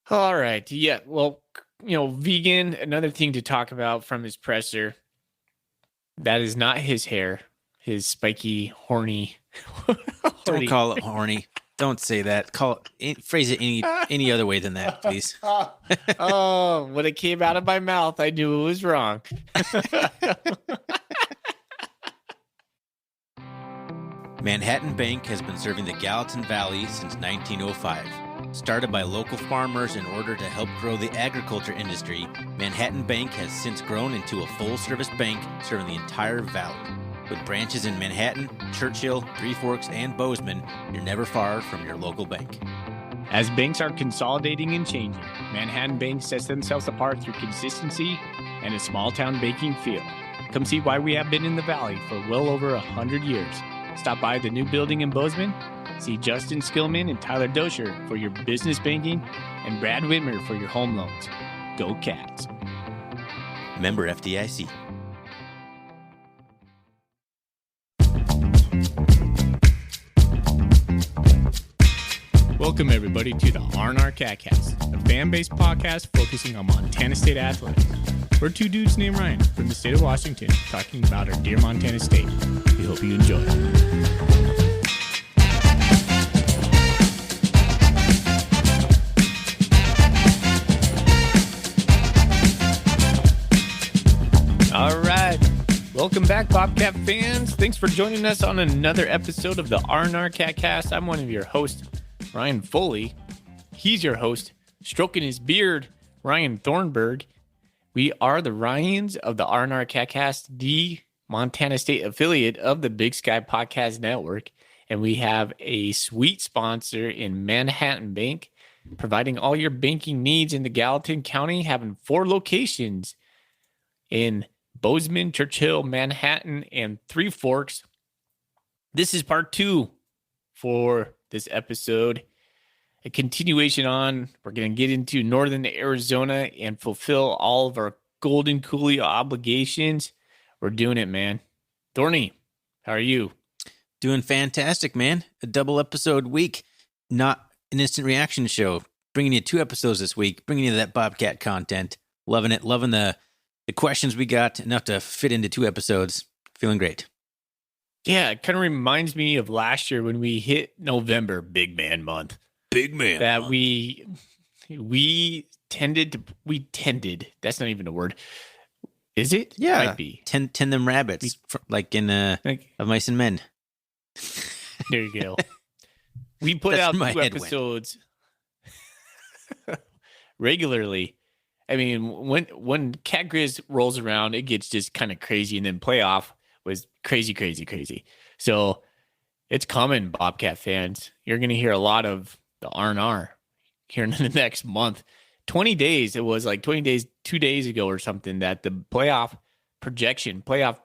All right. Yeah. Well, vegan, another thing to talk about from his presser. That is not his hair, his spiky, horny, Don't horny. call it horny. Don't say that. Phrase it any other way than that, please. Oh, when it came out of my mouth, I knew it was wrong. Manhattan Bank has been serving the Gallatin Valley since 1905. Started by local farmers in order to help grow the agriculture industry, Manhattan Bank has since grown into a full-service bank serving the entire valley. With branches in Manhattan, Churchill, Three Forks, and Bozeman, you're never far from your local bank. As banks are consolidating and changing, Manhattan Bank sets themselves apart through consistency and a small-town banking feel. Come see why we have been in the Valley for well over 100 years. Stop by the new building in Bozeman, see Justin Skillman and Tyler Dosher for your business banking, and Brad Whitmer for your home loans. Go Cats. Member FDIC. Welcome, everybody, to the R&R Catcast, a fan-based podcast focusing on Montana State athletics. We're two dudes named Ryan from the state of Washington talking about our dear Montana State. We hope you enjoy. All right. Welcome back, Bobcat fans. Thanks for joining us on another episode of the R&R Catcast. I'm one of your hosts, Ryan Foley. He's your host, stroking his beard, Ryan Thornburg. We are the Ryans of the R&R Catcast, the Montana State affiliate of the Big Sky Podcast Network. And we have a sweet sponsor in Manhattan Bank, providing all your banking needs in the Gallatin County, having 4 locations in Bozeman, Churchill, Manhattan, and Three Forks. This is part 2 for this episode. A continuation on, we're going to get into Northern Arizona and fulfill all of our Golden Coolie obligations. We're doing it, man. Thorny, how are you? Doing fantastic, man. A double episode week, not an instant reaction show. Bringing you 2 episodes this week, bringing you that Bobcat content. Loving it. Loving the questions we got. Enough to fit into 2 episodes. Feeling great. Yeah, it kind of reminds me of last year when we hit November, big man month. Big man. That we tended, that's not even a word. Is it? Yeah. Might be. Tend them rabbits, like in Of Mice and Men. There you go. We put out 2 episodes regularly. I mean, when Cat Grizz rolls around, it gets just kind of crazy, and then playoff was crazy. So it's coming, Bobcat fans. You're going to hear a lot of the R&R here in the next month. 20 days. It was like 20 days, 2 days ago or something, that the playoff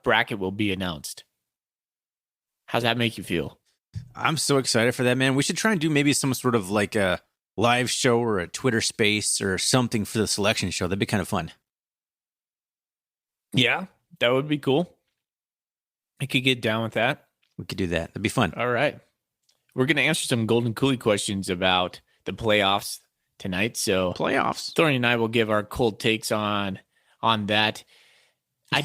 bracket will be announced. How's that make you feel? I'm so excited for that, man. We should try and do maybe some sort of like a live show or a Twitter space or something for the selection show. That'd be kind of fun. Yeah, that would be cool. I could get down with that. We could do that. That'd be fun. All right. We're going to answer some Golden Coolie questions about the playoffs tonight. So playoffs. Thorny and I will give our cold takes on that. I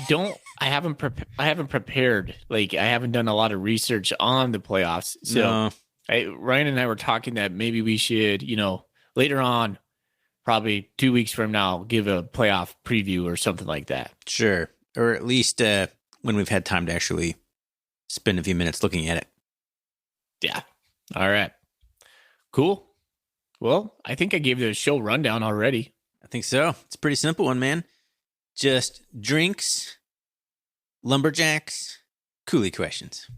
haven't prepared. Like, I haven't done a lot of research on the playoffs. So No. Ryan and I were talking that maybe we should, later on, probably 2 weeks from now, give a playoff preview or something like that. Sure. Or at least when we've had time to actually spend a few minutes looking at it. Yeah. All right. Cool. Well, I think I gave the show rundown already. I think so. It's a pretty simple one, man. Just drinks, lumberjacks, coolie questions.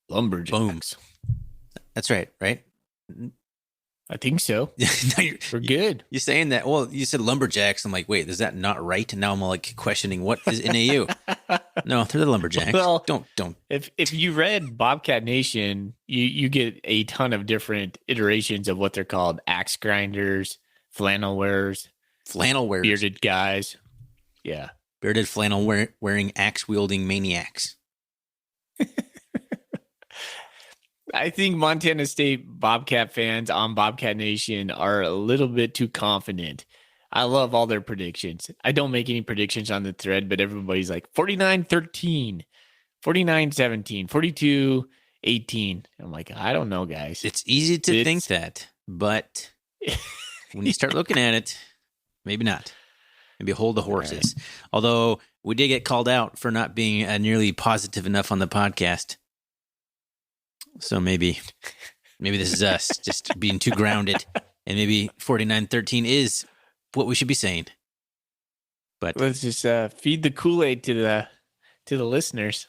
Lumberjacks. Boom. That's right, right? I think so. No, we're good. You're saying that. Well, you said lumberjacks. I'm like, wait, is that not right? And now I'm like questioning what is NAU. No, they're the lumberjacks. Well, don't. If you read Bobcat Nation, you get a ton of different iterations of what they're called: axe grinders, flannel wearers, bearded guys. Yeah, bearded flannel wearing axe wielding maniacs. I think Montana State Bobcat fans on Bobcat Nation are a little bit too confident. I love all their predictions. I don't make any predictions on the thread, but everybody's like 49-13, 49-17, 42-18. I'm like, I don't know, guys. It's easy to think that, but when you start looking at it, maybe not. Maybe hold the horses. Right. Although we did get called out for not being nearly positive enough on the podcast. So maybe this is us just being too grounded, and maybe 49-13 is what we should be saying. But let's just feed the Kool-Aid to the listeners.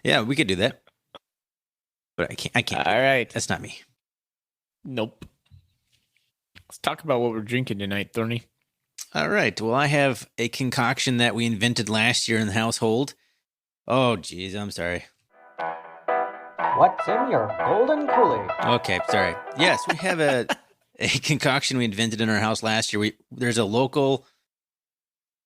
Yeah, we could do that. But I can't. All right. That's not me. Nope. Let's talk about what we're drinking tonight, Thorny. All right. Well, I have a concoction that we invented last year in the household. Oh, geez. I'm sorry. What's in your Golden Coolie? Okay, sorry. Yes, we have a concoction we invented in our house last year. There's a local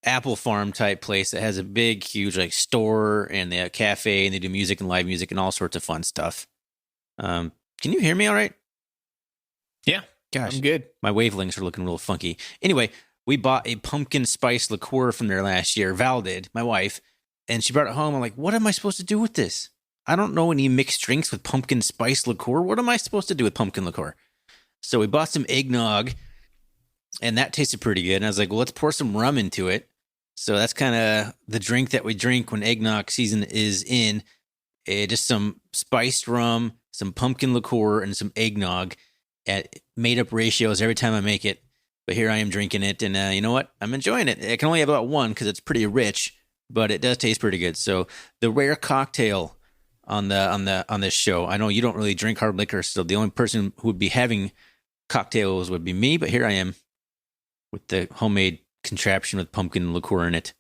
apple farm type place that has a big, huge store, and they have a cafe, and they do music and live music and all sorts of fun stuff. Can you hear me all right? Yeah. Gosh, I'm good. My wavelengths are looking a little funky. Anyway, we bought a pumpkin spice liqueur from there last year. Val did, my wife, and she brought it home. I'm like, what am I supposed to do with this? I don't know any mixed drinks with pumpkin spice liqueur. What am I supposed to do with pumpkin liqueur? So we bought some eggnog, and that tasted pretty good. And I was like, well, let's pour some rum into it. So that's kind of the drink that we drink when eggnog season is in. Just some spiced rum, some pumpkin liqueur, and some eggnog at made-up ratios every time I make it. But here I am drinking it, and you know what? I'm enjoying it. I can only have about one because it's pretty rich, but it does taste pretty good. So the rare cocktail on this show. I know you don't really drink hard liquor, so the only person who would be having cocktails would be me, but here I am with the homemade contraption with pumpkin liqueur in it.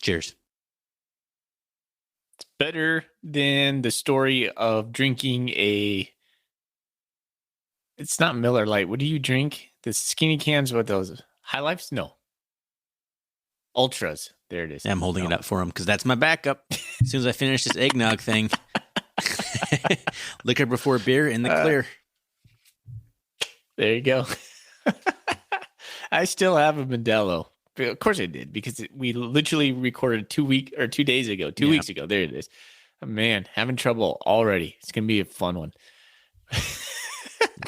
Cheers. It's better than the story of drinking it's not Miller Lite. What do you drink? The skinny cans with those High Lifes? No. Ultras. There it is. I'm holding it up for him because that's my backup. As soon as I finish this eggnog thing, liquor before beer in the clear. There you go. I still have a Modelo. Of course I did, because we literally recorded 2 days ago. 2 weeks ago. There it is. Oh, man, having trouble already. It's going to be a fun one.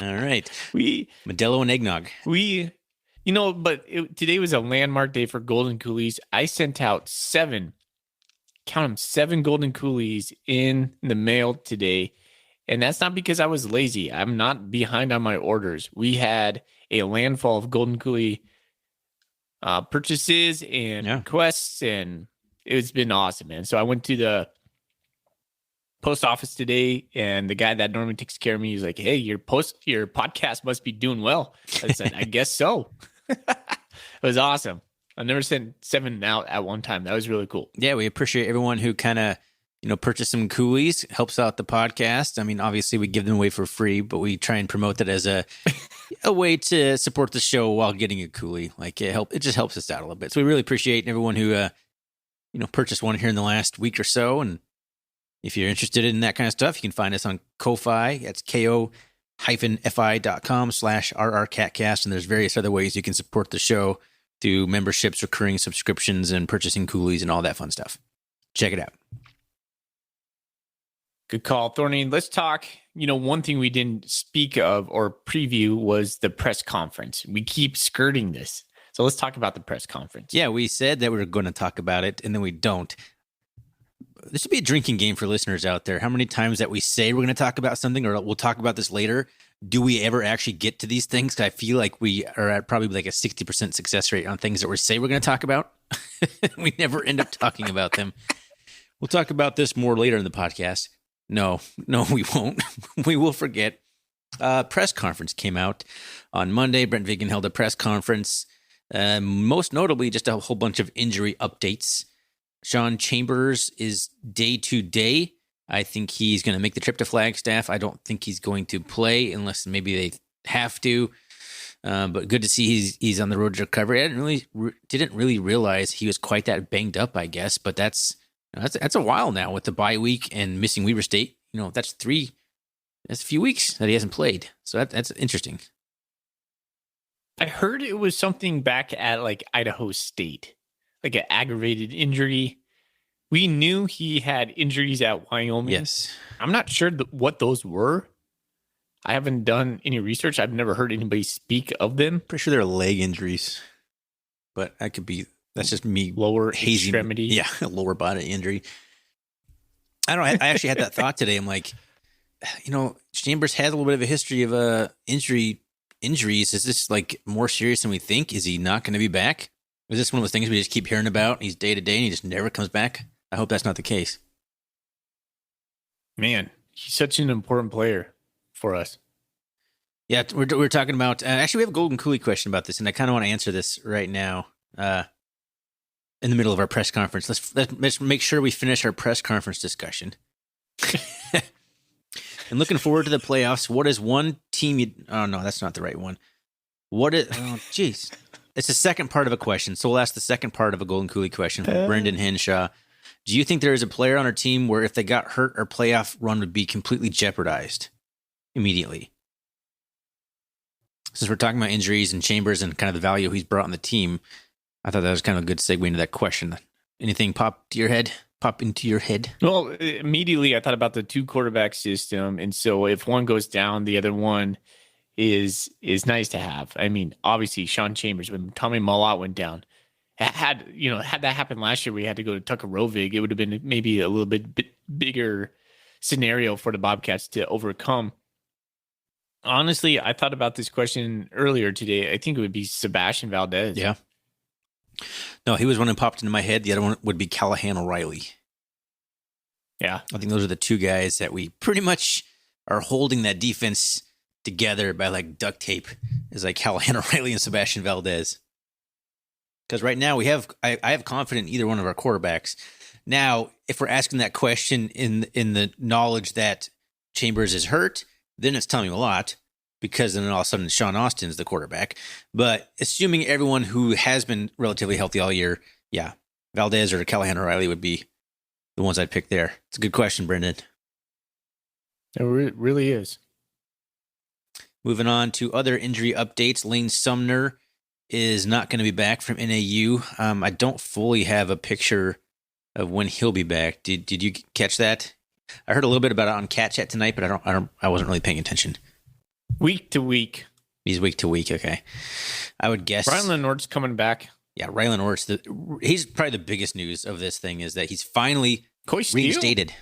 All right. Modelo and eggnog. Today was a landmark day for Golden Coolies. I sent out 7 Golden Coolies in the mail today. And that's not because I was lazy. I'm not behind on my orders. We had a landfall of Golden Coolie purchases and requests, and it's been awesome, man. So I went to the post office today, and the guy that normally takes care of me, he's like, hey, your podcast must be doing well. I said, I guess so. It was awesome. I've never sent 7 out at one time. That was really cool. Yeah, we appreciate everyone who kind of, purchase some Coolies, helps out the podcast. I mean, obviously we give them away for free, but we try and promote that as a way to support the show while getting a Coolie. Like it just helps us out a little bit. So we really appreciate everyone who, purchased one here in the last week or so. And if you're interested in that kind of stuff, you can find us on Ko-Fi. That's ko-fi.com/rrcatcast. And there's various other ways you can support the show through memberships, recurring subscriptions, and purchasing Coolies and all that fun stuff. Check it out. Good call, Thorny. Let's talk. One thing we didn't speak of or preview was the press conference. We keep skirting this. So let's talk about the press conference. Yeah, we said that we were going to talk about it, and then we don't. This should be a drinking game for listeners out there. How many times that we say we're going to talk about something, or we'll talk about this later, do we ever actually get to these things? Because I feel like we are at probably like a 60% success rate on things that we say we're going to talk about. We never end up talking about them. We'll talk about this more later in the podcast. No, we won't. We will forget. Press conference came out on Monday. Brent Vigen held a press conference. Most notably, just a whole bunch of injury updates. Sean Chambers is day to day. I think he's going to make the trip to Flagstaff. I don't think he's going to play unless maybe they have to. But good to see he's on the road to recovery. I didn't really realize he was quite that banged up, I guess. But that's That's a while now with the bye week and missing Weber State. That's a few weeks that he hasn't played. So that's interesting. I heard it was something back at like Idaho State, like an aggravated injury. We knew he had injuries at Wyoming. Yes. I'm not sure what those were. I haven't done any research. I've never heard anybody speak of them. Pretty sure they're leg injuries, but that's just me. Lower hazy extremity. Yeah, lower body injury. I don't know. I actually had that thought today. I'm like, Chambers has a little bit of a history of injuries. Is this like more serious than we think? Is he not going to be back? Is this one of those things we just keep hearing about? He's day to day and he just never comes back. I hope that's not the case. Man, he's such an important player for us. Yeah, we're talking about. Actually, we have a Golden Coolie question about this, and I kind of want to answer this right now. In the middle of our press conference, let's make sure we finish our press conference discussion. And looking forward to the playoffs. What is one team? Oh no, that's not the right one. What is? Oh, jeez. It's the second part of a question, so we'll ask the second part of a Golden Coolie question from Brendan Henshaw. Do you think there is a player on our team where if they got hurt, our playoff run would be completely jeopardized immediately? Since we're talking about injuries and Chambers and kind of the value he's brought on the team, I thought that was kind of a good segue into that question. Anything pop into your head? Well, immediately I thought about the 2-quarterback system, and so if one goes down, the other one is nice to have. I mean, obviously Sean Chambers, when Tommy Mullott went down, had that happened last year, we had to go to Tucker Rovig, it would have been maybe a little bit bigger scenario for the Bobcats to overcome. Honestly, I thought about this question earlier today. I think it would be Sebastian Valdez. Yeah. No, he was one that popped into my head. The other one would be Callahan O'Reilly. Yeah. I think those are the two guys that we pretty much are holding that defense together by like duct tape, is like Callahan O'Reilly and Sebastian Valdez. Because right now I have confidence in either one of our quarterbacks. Now, if we're asking that question in the knowledge that Chambers is hurt, then it's telling me a lot, because then all of a sudden Sean Austin's the quarterback. But assuming everyone who has been relatively healthy all year, yeah, Valdez or Callahan O'Reilly would be the ones I'd pick there. It's a good question, Brendan. It really is. Moving on to other injury updates. Lane Sumner is not going to be back from NAU. I don't fully have a picture of when he'll be back. Did you catch that? I heard a little bit about it on Cat Chat tonight, but I wasn't really paying attention. Week to week. He's week to week. Okay. I would guess. Rylan Ort's coming back. Yeah, Rylan Ort's he's probably the biggest news of this thing, is that he's finally reinstated.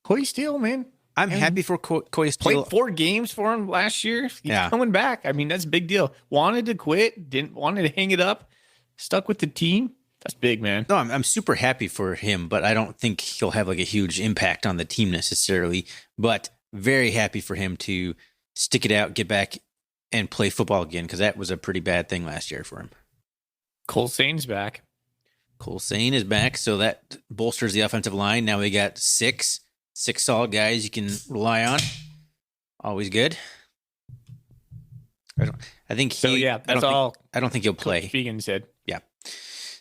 Coy Steele, man. I'm happy for Coy Steele. Played 4 games for him last year. He's coming back. I mean, that's a big deal. Wanted to quit, wanted to hang it up, stuck with the team. That's big, man. No, I'm super happy for him, but I don't think he'll have like a huge impact on the team necessarily. But very happy for him to stick it out, get back, and play football again, because that was a pretty bad thing last year for him. Cole Sain's back. Cole Sain is back, so that bolsters the offensive line. Now we got six solid guys you can rely on. Always good. I think I don't think he'll play. Fegan said. Yeah.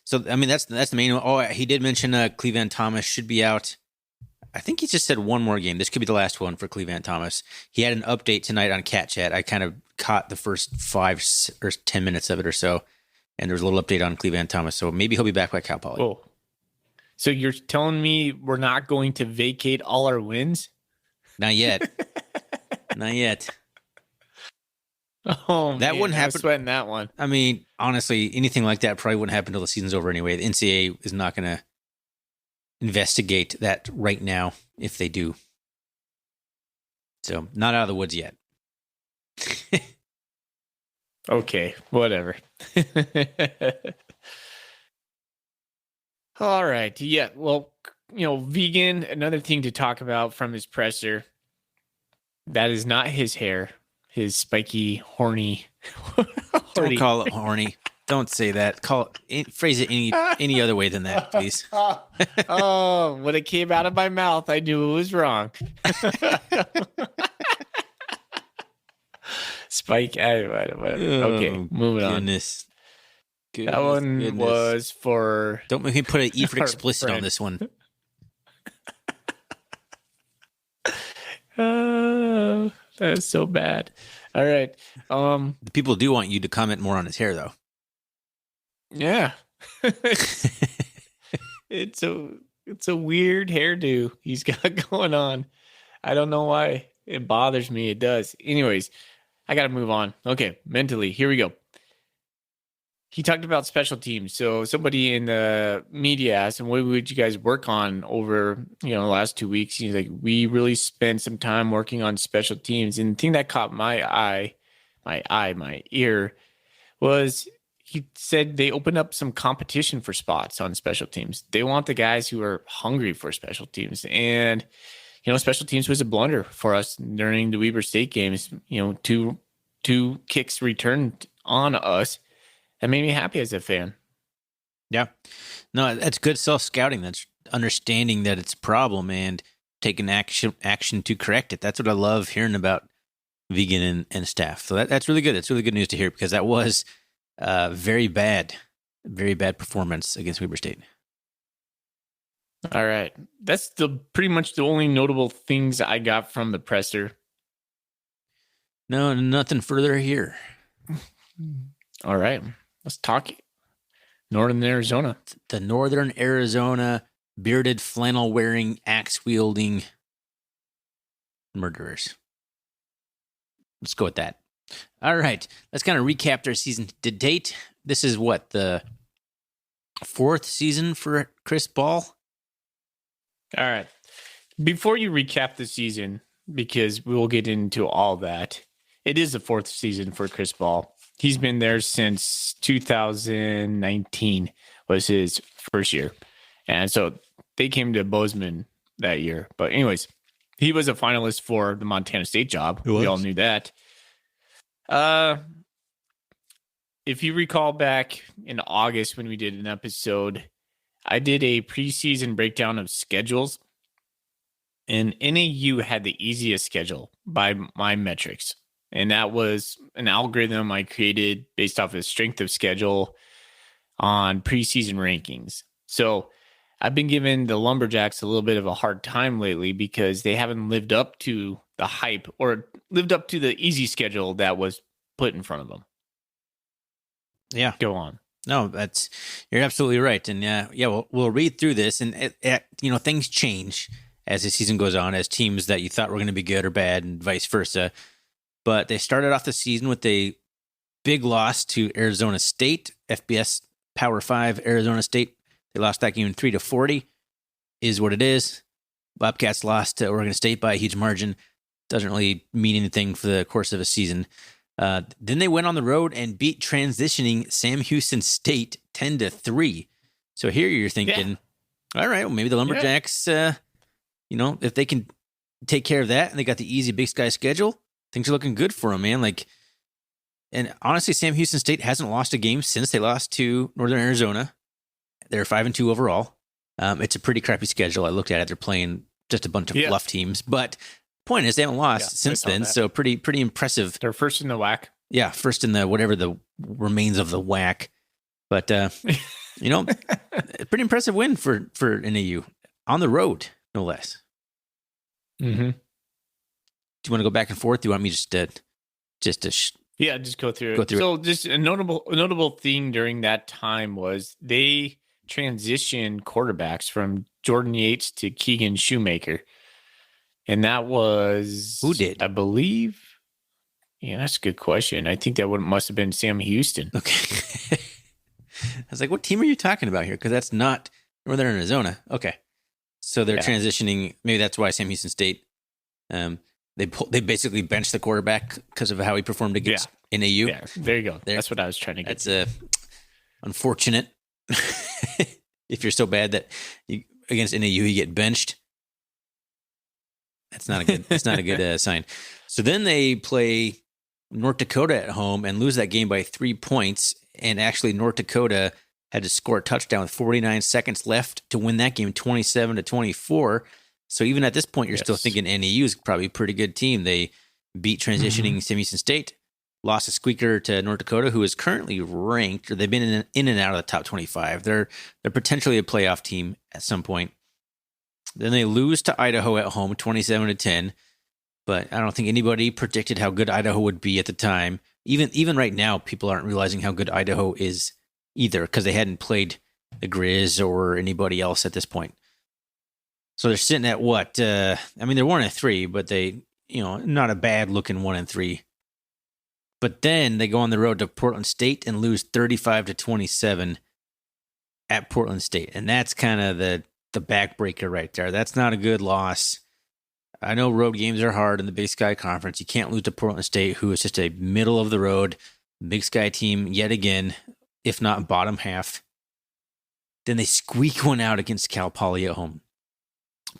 So I mean that's the main one. Oh, he did mention Cleveland Thomas should be out. I think he just said one more game. This could be the last one for Cleveland Thomas. He had an update tonight on Cat Chat. I kind of caught the first 5 or 10 minutes of it or so, and there was a little update on Cleveland Thomas. So maybe he'll be back by Cal Poly. Oh, so you're telling me we're not going to vacate all our wins? Not yet. Not yet. Oh, that wouldn't happen. I'm sweating that one. I mean, honestly, anything like that probably wouldn't happen until the season's over anyway. The NCAA is not going to investigate that right now if they do. So, not out of the woods yet. Okay, whatever. All right. Yeah, well, Vegan, another thing to talk about from his presser, that is not his hair. His spiky, horny. Don't call it horny. Don't say that. Phrase it any other way than that, please. Oh, when it came out of my mouth, I knew it was wrong. Spike. Okay, moving on. That one was for... Don't make me put an E for our explicit on friend. this one. That is so bad. All right. The people do want you to comment more on his hair, though. Yeah. It's a weird hairdo he's got going on. I don't know why it bothers me. It does. Anyways, I got to move on. Okay, mentally, here we go. He talked about special teams. So somebody in the media asked him, what would you guys work on over, the last 2 weeks? He's like, we really spent some time working on special teams. And the thing that caught my ear was he said they opened up some competition for spots on special teams. They want the guys who are hungry for special teams. And, special teams was a blunder for us during the Weber State games. Two kicks returned on us. That made me happy as a fan. Yeah. No, that's good self-scouting. That's understanding that it's a problem and taking action to correct it. That's what I love hearing about Vegan and staff. So that's really good. It's really good news to hear because that was very bad performance against Weber State. All right. That's pretty much the only notable things I got from the presser. No, nothing further here. All right. Let's talk Northern Arizona. The Northern Arizona bearded, flannel-wearing, axe-wielding murderers. Let's go with that. All right. Let's kind of recap their season to date. This is what, the 4th season for Chris Ball? All right. Before you recap the season, because we'll get into all that, it is the 4th season for Chris Ball. He's been there since 2019 was his first year. And so they came to Bozeman that year. But anyways, he was a finalist for the Montana State job. We all knew that. If you recall back in August when we did an episode, I did a preseason breakdown of schedules. And NAU had the easiest schedule by my metrics. And that was an algorithm I created based off of strength of schedule on preseason rankings. So I've been giving the Lumberjacks a little bit of a hard time lately because they haven't lived up to the hype or lived up to the easy schedule that was put in front of them. Yeah. Go on. No, you're absolutely right. And we'll read through this and things change as the season goes on, as teams that you thought were going to be good or bad and vice versa. But they started off the season with a big loss to Arizona State, FBS Power 5 Arizona State. They lost that game 3-40, is what it is. Bobcats lost to Oregon State by a huge margin. Doesn't really mean anything for the course of a season. Then they went on the road and beat transitioning Sam Houston State 10-3. So here you're thinking, all right, well, maybe the Lumberjacks, if they can take care of that and they got the easy Big Sky schedule, things are looking good for them, man. And honestly, Sam Houston State hasn't lost a game since they lost to Northern Arizona. They're 5-2 overall. It's a pretty crappy schedule. I looked at it. They're playing just a bunch of fluff teams. But point is, they haven't lost since then. So pretty impressive. They're first in the WAC. Yeah, first in the whatever the remains of the WAC. But pretty impressive win for NAU on the road, no less. Mm-hmm. Do you want to go back and forth? Do you want me just to just go through it. So just a notable thing during that time was they transitioned quarterbacks from Jordan Yates to Keegan Shoemaker. And that was... Who did? I believe... Yeah, that's a good question. I think that must have been Sam Houston. Okay. I was like, what team are you talking about here? Because that's not Northern Arizona. Okay. So they're transitioning. Maybe that's why Sam Houston State... They basically benched the quarterback because of how he performed against NAU. Yeah, there you go. That's what I was trying to get. That's unfortunate. If you're so bad that against NAU you get benched, that's not a good. That's not a good sign. So then they play North Dakota at home and lose that game by 3 points. And actually, North Dakota had to score a touchdown with 49 seconds left to win that game, 27-24. So even at this point, you're still thinking NAU is probably a pretty good team. They beat transitioning Sam Houston State, lost a squeaker to North Dakota, who is currently ranked, or they've been in and out of the top 25. They're potentially a playoff team at some point. Then they lose to Idaho at home, 27-10. But I don't think anybody predicted how good Idaho would be at the time. Even right now, people aren't realizing how good Idaho is either, because they hadn't played the Grizz or anybody else at this point. So they're sitting at what? They're 1-3, but they, not a bad looking 1-3. But then they go on the road to Portland State and lose 35-27 at Portland State. And that's kind of the backbreaker right there. That's not a good loss. I know road games are hard in the Big Sky Conference. You can't lose to Portland State, who is just a middle of the road Big Sky team yet again, if not bottom half. Then they squeak one out against Cal Poly at home,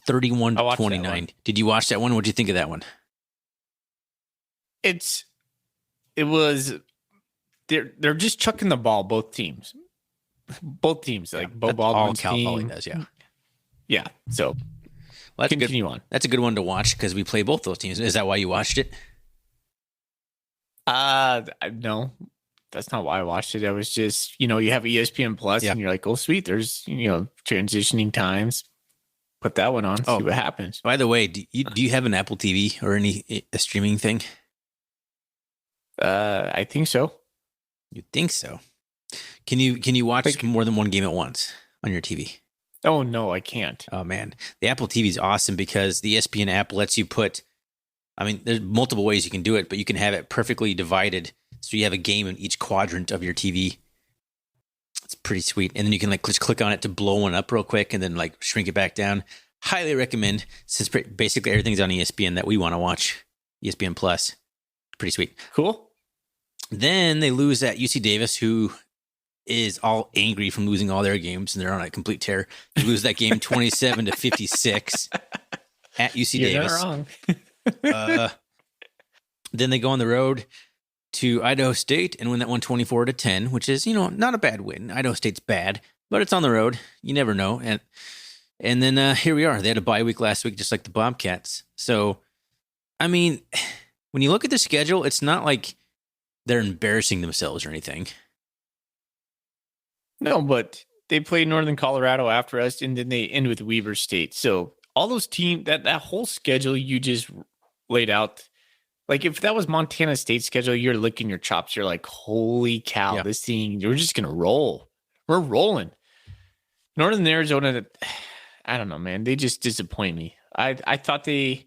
31-29. Did you watch that one? What did you think of that one? They're just chucking the ball, both teams. Both teams, like Bo Baldwin's Cal team. Poly does, yeah. Yeah, so well, continue on. That's a good one to watch because we play both those teams. Is that why you watched it? No, that's not why I watched it. I was just, you have ESPN Plus, and you're like, oh, sweet, there's, transitioning times. Put that one on, see what happens. By the way, do you have an Apple TV or a streaming thing? I think so. You think so? Can you watch more than one game at once on your TV? Oh, no, I can't. Oh, man. The Apple TV is awesome because the ESPN app lets you there's multiple ways you can do it, but you can have it perfectly divided. So you have a game in each quadrant of your TV. It's pretty sweet. And then you can just click on it to blow one up real quick and then shrink it back down. Highly recommend, since basically everything's on ESPN that we want to watch. ESPN Plus. Pretty sweet. Cool. Then they lose at UC Davis, who is all angry from losing all their games, and they're on a complete tear. They lose that game 27-56 at UC Davis. You're not wrong. Then they go on the road to Idaho State and win that one 24-10, which is, not a bad win. Idaho State's bad, but it's on the road. You never know. And then here we are. They had a bye week last week, just like the Bobcats. So, when you look at the schedule, it's not like they're embarrassing themselves or anything. No, but they played Northern Colorado after us, and then they end with Weber State. So all those teams, that whole schedule you just laid out, if that was Montana State's schedule, you're licking your chops. You're like, holy cow, This thing, we're just going to roll. We're rolling. Northern Arizona, I don't know, man. They just disappoint me. I thought they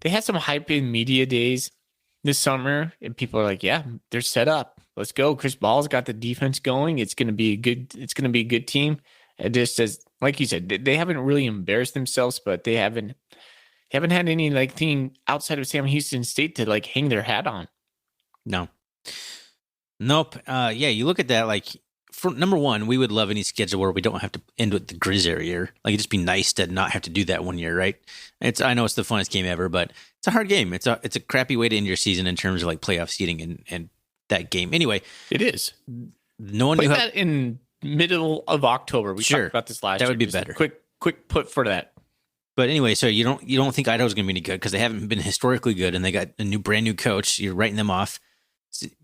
had some hype in media days this summer, and people are like, yeah, they're set up. Let's go. Chris Ball's got the defense going. It's going to be a good team. It just says, like you said, they haven't really embarrassed themselves, but they haven't had any thing outside of Sam Houston State to hang their hat on. No. Nope. You look at that, for number one, we would love any schedule where we don't have to end with the Grizz every year. It'd just be nice to not have to do that one year, right? I know it's the funnest game ever, but it's a hard game. It's a crappy way to end your season in terms of playoff seeding and that game. Anyway, it is. No one Play knew that in middle of October. We talked about this last year. That would be better. Quick put for that. But anyway, so you don't think Idaho's going to be any good because they haven't been historically good, and they got a brand new coach. You're writing them off.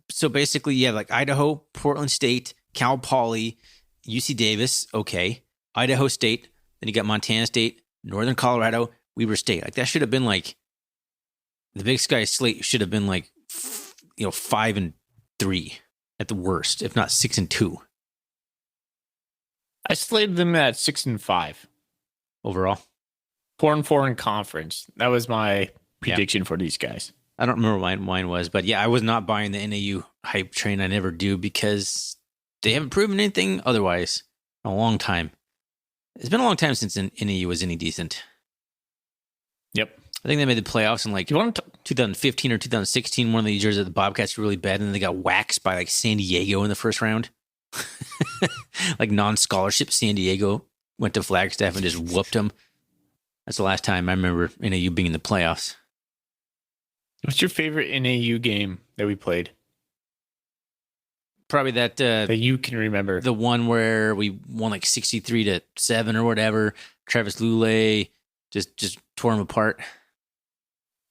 So basically, you have Idaho, Portland State, Cal Poly, UC Davis, okay, Idaho State. Then you got Montana State, Northern Colorado, Weber State. That should have been the Big Sky slate should have been 5-3 at the worst, if not 6-2. I slated them at 6-5 overall. 4-4 in conference. That was my prediction for these guys. I don't remember what mine was, but I was not buying the NAU hype train. I never do because they haven't proven anything otherwise in a long time. It's been a long time since NAU was any decent. Yep. I think they made the playoffs in 2015 or 2016. One of these years that the Bobcats were really bad, and then they got waxed by San Diego in the first round. Non-scholarship San Diego went to Flagstaff and just whooped them. That's the last time I remember NAU being in the playoffs. What's your favorite NAU game that we played? Probably that you can remember. The one where we won 63-7 or whatever. Travis Lulay just tore them apart.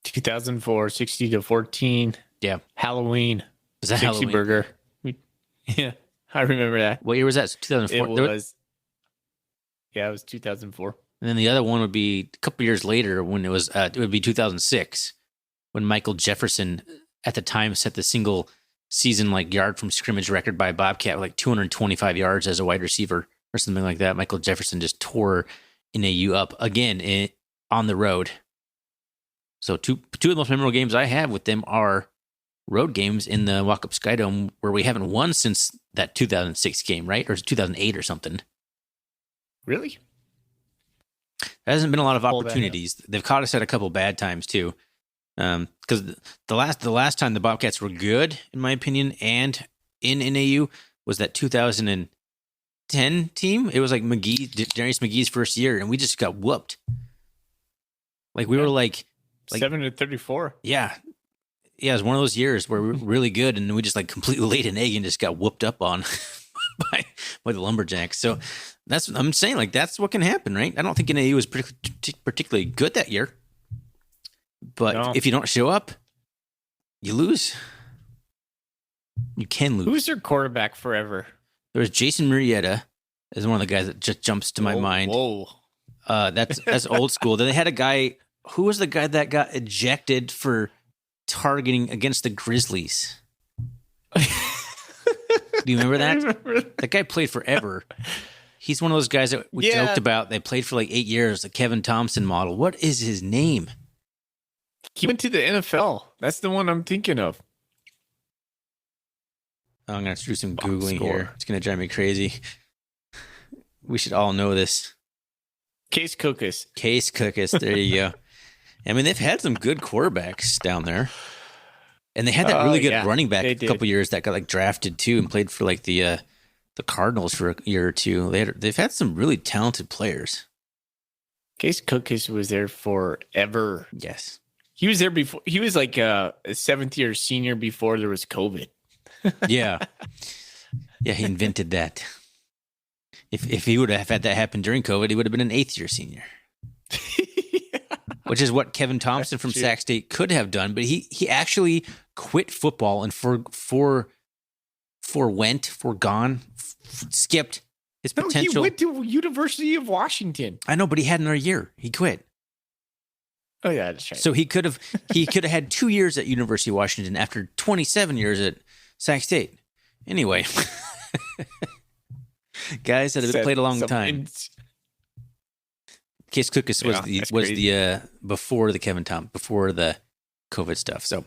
2004, 60-14. Yeah. Halloween. Was that 60 Halloween? burger. Yeah, I remember that. What year was that? 2004? It was. Yeah, it was 2004. And then the other one would be a couple years later when it would be 2006 when Michael Jefferson at the time set the single season like yard from scrimmage record by Bobcat with like 225 yards as a wide receiver or something like that. Michael Jefferson just tore NAU up again on the road. So two of the most memorable games I have with them are road games in the Walk-Up Skydome where we haven't won since that 2006 game, right? Or 2008 or something. Really? There hasn't been a lot of opportunities. They've caught us at a couple bad times too. Because the last time the Bobcats were good, in my opinion, and in NAU was that 2010 team. It was like Darius McGee's first year, and we just got whooped. Like we were like 7-34. Yeah. Yeah, it was one of those years where we were really good, and we just like completely laid an egg and just got whooped up on by the Lumberjacks. So I'm saying, like, that's what can happen, right? I don't think NAU was particularly good that year. But if you don't show up, you lose. You can lose. Who's their quarterback forever? There was Jason Murrieta is one of the guys that just jumps to my mind. Whoa. That's old school. Then they had a guy. Who was the guy that got ejected for targeting against the Grizzlies? Do you remember that? That guy played forever. He's one of those guys that we joked about. They played for like 8 years, the Kevin Thompson model. What is his name? He went to the NFL. That's the one I'm thinking of. I'm going to do some Googling here. It's going to drive me crazy. We should all know this. Case Cookus. Case Cookus. There you go. I mean, they've had some good quarterbacks down there. And they had that really good running back a couple years that got like drafted too and played for like the Cardinals for a year or two. They've had some really talented players. Case Cookus was there forever. Yes. He was there before. He was like a seventh year senior before there was COVID. Yeah. Yeah, he invented that. If he would have had that happen during COVID, he would have been an 8th year senior. Which is what Kevin Thompson from Sac State could have done, but he actually quit football and skipped his potential. He went to University of Washington. I know, but he had another year. He quit. Oh yeah, that's right. So he could have had 2 years at University of Washington after 27 years at Sac State. Anyway, guys that have played a long time. Case Cookus was the before the before the COVID stuff. So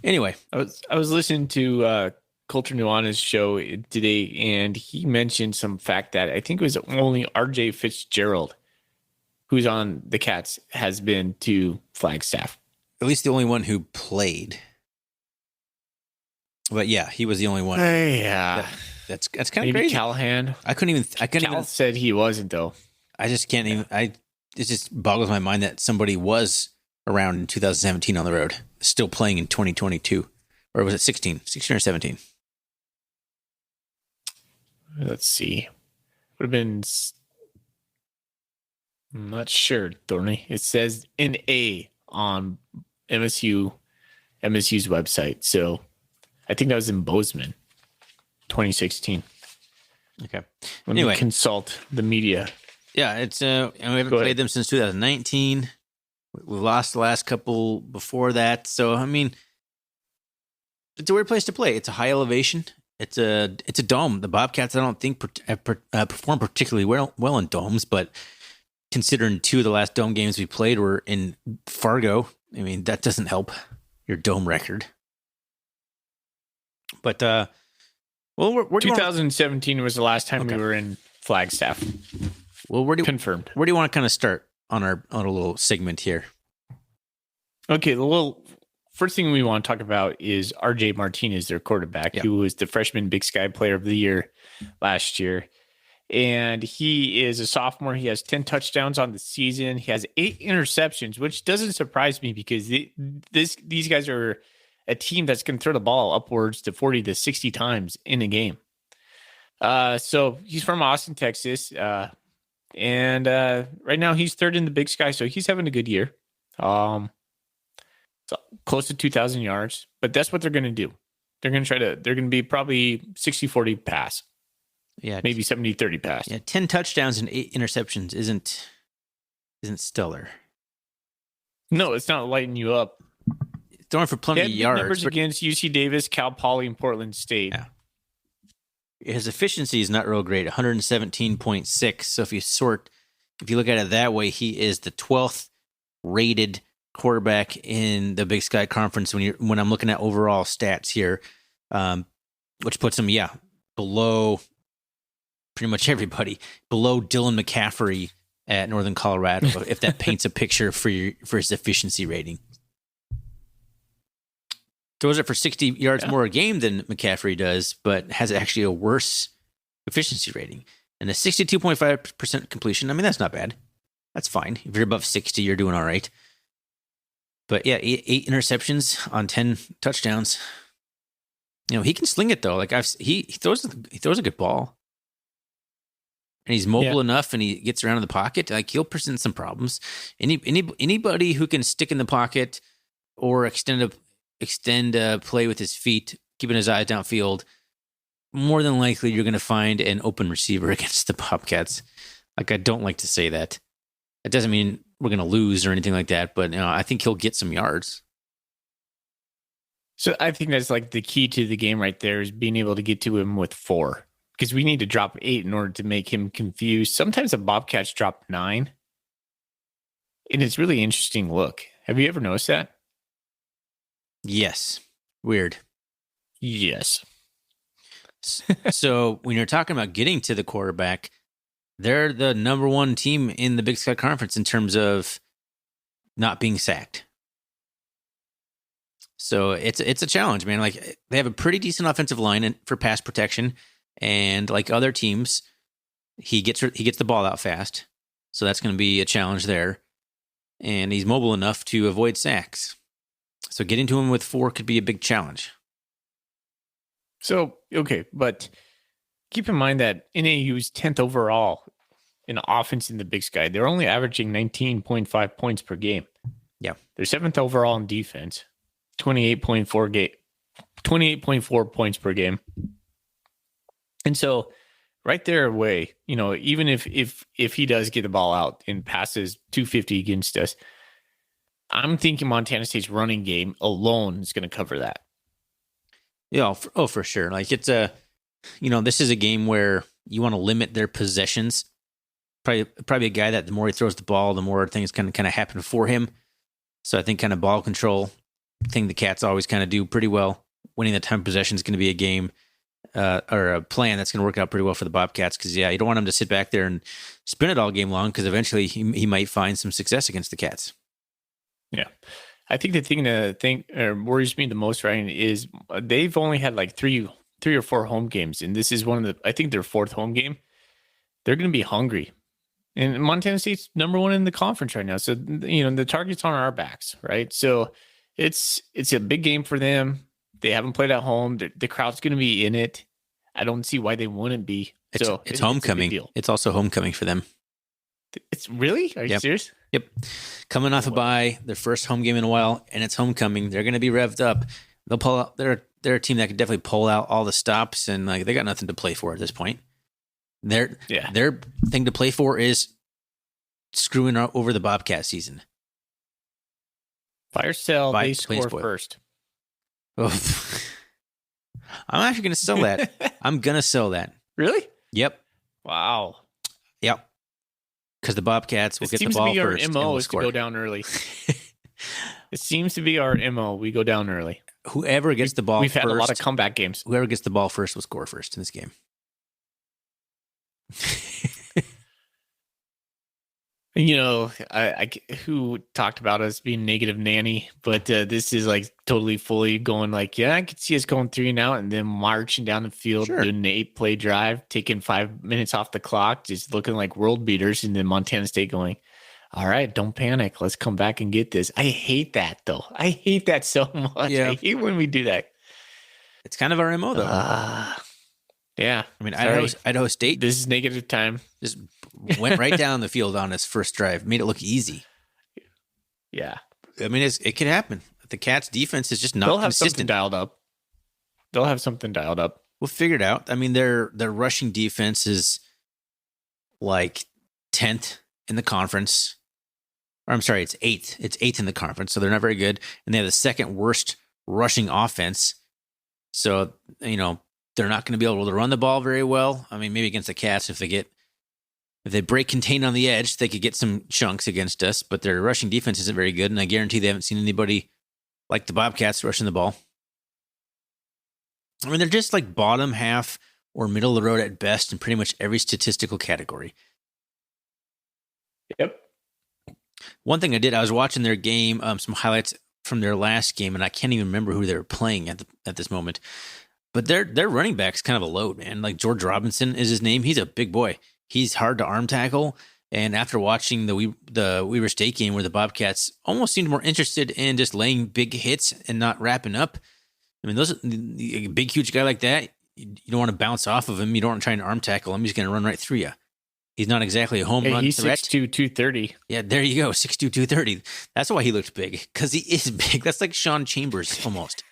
anyway, I was listening to Coulter Nuanez's show today, and he mentioned some fact that I think it was only RJ Fitzgerald, who's on the Cats, has been to Flagstaff. At least the only one who played. But yeah, he was the only one. Yeah, that's kind of maybe crazy. Callahan. I couldn't even. Said he wasn't though. I just can't even. It just boggles my mind that somebody was around in 2017 on the road, still playing in 2022, or was it 16 or 17? Let's see. Would have been. I'm not sure, Thorny. It says NA on MSU's website. So I think that was in Bozeman, 2016. Okay. Anyway, consult the media. Yeah, it's and we haven't played them since 2019. We lost the last couple before that. So I mean, it's a weird place to play. It's a high elevation. It's a dome. The Bobcats, I don't think perform particularly well in domes, but considering 2 of the last dome games we played were in Fargo, I mean, that doesn't help your dome record. But, well, 2017 was the last time we were in Flagstaff. Well, confirmed. Where do you want to kind of start on a little segment here? Okay, the first thing we want to talk about is RJ Martinez, their quarterback, who was the freshman Big Sky Player of the Year last year. And he is a sophomore. He has 10 touchdowns on the season. He has 8 interceptions, which doesn't surprise me because these guys are a team that's going to throw the ball upwards to 40 to 60 times in a game. So he's from Austin, Texas. And right now he's 3rd in the Big Sky. So he's having a good year. So close to 2,000 yards, but that's what they're going to do. They're going to be probably 60-40 pass. Yeah. Maybe 70-30 pass. Yeah, 10 touchdowns and 8 interceptions isn't stellar. No, it's not lighting you up. Throwing for plenty of yards. Numbers against UC Davis, Cal Poly, and Portland State. Yeah. His efficiency is not real great, 117.6. So if you look at it that way, he is the 12th rated quarterback in the Big Sky Conference when I'm looking at overall stats here, which puts him, below pretty much everybody, below Dylan McCaffrey at Northern Colorado, if that paints a picture for his efficiency rating. Throws it for 60 yards more a game than McCaffrey does, but has actually a worse efficiency rating. And a 62.5% completion, I mean, that's not bad. That's fine. If you're above 60, you're doing all right. But yeah, 8 interceptions on 10 touchdowns. He can sling it though. Like he throws a good ball. And he's mobile enough, and he gets around in the pocket. Like, he'll present some problems. Anybody who can stick in the pocket or extend a play with his feet, keeping his eyes downfield, more than likely you're going to find an open receiver against the Bobcats. Like, I don't like to say that. It doesn't mean we're going to lose or anything like that, but I think he'll get some yards. So I think that's like the key to the game right there, is being able to get to him with 4. Because we need to drop 8 in order to make him confused. Sometimes the Bobcats drop 9. And it's really interesting look. Have you ever noticed that? Yes. Weird. Yes. So when you're talking about getting to the quarterback, they're the number 1 team in the Big Sky Conference in terms of not being sacked. So it's a challenge, man. Like, they have a pretty decent offensive line for pass protection. And like other teams, he gets the ball out fast. So that's going to be a challenge there. And he's mobile enough to avoid sacks. So getting to him with 4 could be a big challenge. So, okay, but keep in mind that NAU's 10th overall in offense in the Big Sky. They're only averaging 19.5 points per game. Yeah. They're 7th overall in defense, 28.4 points per game. And so right there away, even if he does get the ball out and passes 250 against us, I'm thinking Montana State's running game alone is going to cover that. Yeah, for sure. Like, it's this is a game where you want to limit their possessions. Probably a guy that the more he throws the ball, the more things kind of happen for him. So I think kind of ball control thing the Cats always kind of do pretty well. Winning the time of possession is going to be a game. Or a plan that's going to work out pretty well for the Bobcats, because you don't want him to sit back there and spin it all game long, because eventually he might find some success against the Cats. Yeah, I think the thing that worries me the most, Ryan, is they've only had like three or 4 home games, and this is I think their 4th home game. They're going to be hungry, and Montana State's number 1 in the conference right now. So the target's on our backs, right? So it's a big game for them. They haven't played at home. The crowd's going to be in it. I don't see why they wouldn't be. It's homecoming. It's also homecoming for them. It's really? Are you serious? Yep. Coming off a bye, their first home game in a while, and it's homecoming. They're going to be revved up. They'll pull out. They're a team that could definitely pull out all the stops, and like, they got nothing to play for at this point. Their thing to play for is screwing over the Bobcat season. Fire sale. They score first. Oh. I'm actually going to sell that. I'm going to sell that. Really? Yep. Wow. Yep. Because the Bobcats will get the ball first. Seems to be our MO is to go down early. It seems to be our MO. We go down early. Whoever gets the ball We've first. We've had a lot of comeback games. Whoever gets the ball first will score first in this game. I who talked about us being negative nanny, but this is like totally fully going like, I could see us going 3 and out and then marching down the field, doing an 8-play drive, taking 5 minutes off the clock, just looking like world beaters, and then Montana State going, all right, don't panic. Let's come back and get this. I hate that, though. I hate that so much. Yeah. I hate when we do that. It's kind of our MO, though. Yeah. I mean, Idaho State. This is negative time. Just went right down the field on his first drive. Made it look easy. Yeah. I mean, it could happen. the Cats defense is just not They'll have consistent. something dialed up. They'll have something dialed up. We'll figure it out. I mean, their rushing defense is like 10th in the conference. Or I'm sorry, it's 8th. It's 8th in the conference, so they're not very good. And they have the second worst rushing offense. So, you know, they're not going to be able to run the ball very well. I mean, maybe against the Cats, if they break contain on the edge, they could get some chunks against us, but their rushing defense isn't very good, and I guarantee they haven't seen anybody like the Bobcats rushing the ball. I mean, they're just like bottom half or middle of the road at best in pretty much every statistical category. Yep. One thing I was watching their game, some highlights from their last game, and I can't even remember who they were playing at this moment. But their running back's kind of a load, man. Like George Robinson is his name. He's a big boy. He's hard to arm tackle. And after watching the Weber State game where the Bobcats almost seemed more interested in just laying big hits and not wrapping up. I mean, a big, huge guy like that, you don't want to bounce off of him. You don't want to try and arm tackle him. He's going to run right through you. He's not exactly a home run he's threat. 6'2", 230. Yeah, there you go, 6'2", 230. That's why he looked big, because he is big. That's like Sean Chambers almost.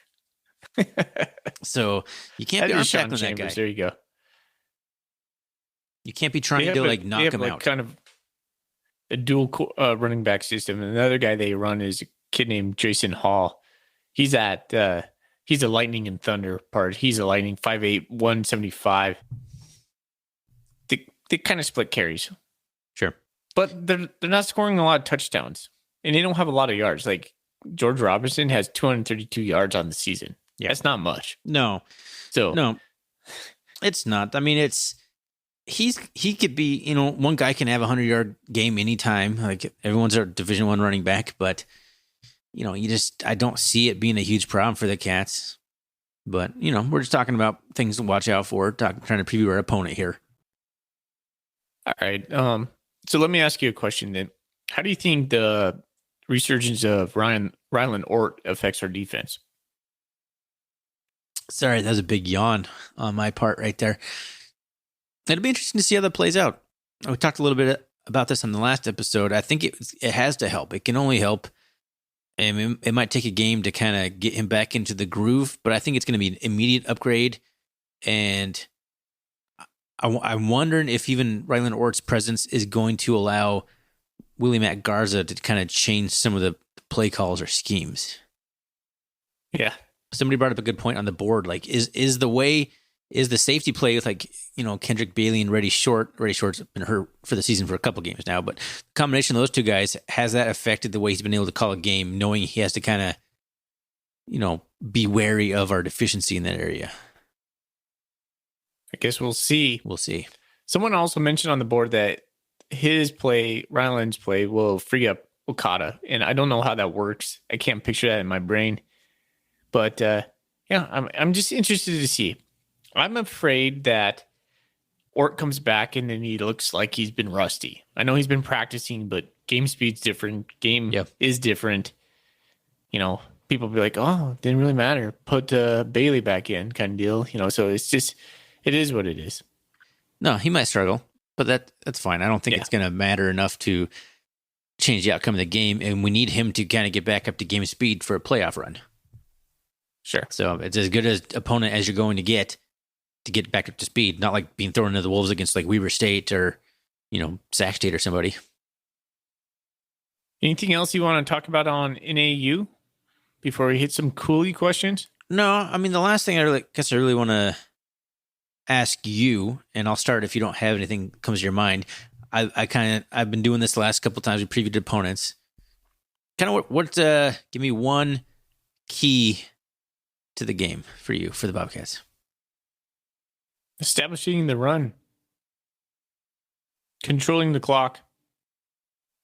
So you can't be arm tackling that guy. There you go. You can't be trying to knock him out. Kind of a dual running back system. And another guy they run is a kid named Jason Hall. He's a lightning and thunder part. He's a lightning 5'8", 175. They kind of split carries. Sure. But they're not scoring a lot of touchdowns. And they don't have a lot of yards. Like George Robinson has 232 yards on the season. Yeah. That's not much. No, it's not. I mean, he could be, you know, one guy can have a 100-yard game anytime. Like everyone's a Division I running back, but you know, I don't see it being a huge problem for the Cats. But you know, we're just talking about things to watch out for. Trying to preview our opponent here. All right. So let me ask you a question then. How do you think the resurgence of Ryland Ort affects our defense? Sorry, that was a big yawn on my part right there. It'll be interesting to see how that plays out. We talked a little bit about this on the last episode. I think it has to help. It can only help. And it might take a game to kind of get him back into the groove, but I think it's going to be an immediate upgrade. And I'm wondering if even Ryland Ort's presence is going to allow Willie Matt Garza to kind of change some of the play calls or schemes. Yeah. Somebody brought up a good point on the board. Like, is the safety play with, like, you know, Kendrick Bailey and Reddy Short? Reddy Short's been hurt for the season for a couple games now, but the combination of those two guys, has that affected the way he's been able to call a game, knowing he has to kind of, you know, be wary of our deficiency in that area? I guess we'll see. We'll see. Someone also mentioned on the board that Ryland's play will free up Okada, and I don't know how that works. I can't picture that in my brain. But yeah, I'm just interested to see. I'm afraid that Ort comes back and then he looks like he's been rusty. I know he's been practicing, but game speed's different. Game is different. You know, people be like, "Oh, didn't really matter. Put Bailey back in," kind of deal. You know, so it is what it is. No, he might struggle, but that's fine. I don't think it's going to matter enough to change the outcome of the game, and we need him to kind of get back up to game speed for a playoff run. Sure. So it's as good as opponent as you're going to get back up to speed. Not like being thrown into the wolves against like Weber State or, you know, Sac State or somebody. Anything else you want to talk about on NAU before we hit some Coolie questions? No, I mean, the last thing I really want to ask you, and I'll start if you don't have anything that comes to your mind. I've been doing this the last couple of times with previewed opponents. Kind of give me one key to the game for you, for the Bobcats. Establishing the run. Controlling the clock.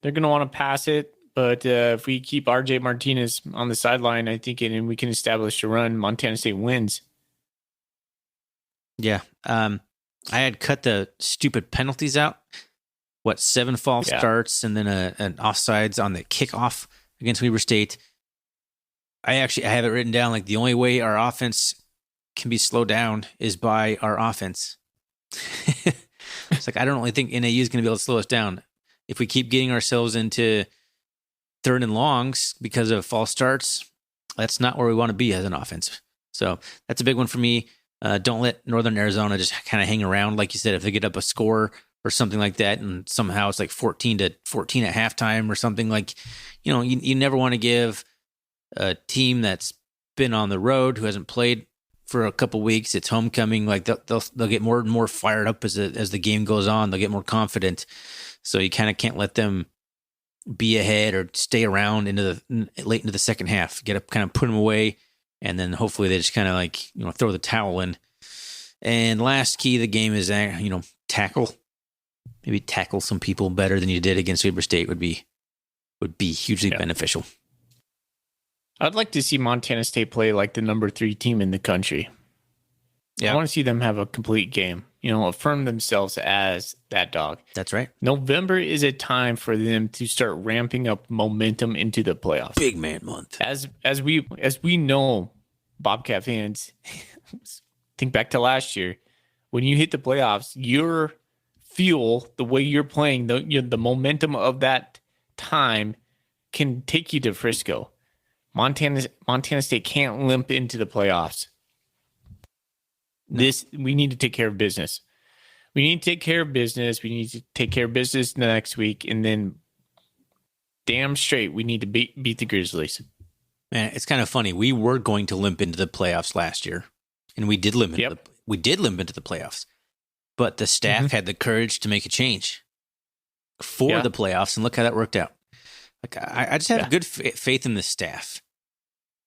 They're going to want to pass it, but if we keep RJ Martinez on the sideline, I think, and we can establish a run, Montana State wins. Yeah. I had cut the stupid penalties out. 7 false starts and then an offsides on the kickoff against Weber State. I have it written down like the only way our offense can be slowed down is by our offense. It's like, I don't really think NAU is going to be able to slow us down. If we keep getting ourselves into 3rd and longs because of false starts, That's not where we want to be as an offense. So that's a big one for me. Don't let Northern Arizona just kind of hang around. Like you said, if they get up a score or something like that, and somehow it's like 14-14 at halftime or something, like, you never want to give a team that's been on the road, who hasn't played for a couple weeks, it's homecoming, like they'll get more and more fired up as the game goes on. They'll get more confident. So you kind of can't let them be ahead or stay around late into the second half. Get up, kind of put them away, and then hopefully they just kind of like throw the towel in. And last key of the game is tackle. Maybe tackle some people better than you did against Weber State would be hugely beneficial. I'd like to see Montana State play like the number 3 team in the country. Yeah. I want to see them have a complete game, affirm themselves as that dog. That's right. November is a time for them to start ramping up momentum into the playoffs. Big man month. As we know, Bobcat fans, think back to last year, when you hit the playoffs, your fuel, the way you're playing, the momentum of that time can take you to Frisco. Montana State can't limp into the playoffs. No. We need to take care of business. We need to take care of business. We need to take care of business next week, and then damn straight, we need to beat the Grizzlies. Man, it's kind of funny. We were going to limp into the playoffs last year, and we did limp into the playoffs. But the staff had the courage to make a change for the playoffs, and look how that worked out. Like I just have good faith in the staff.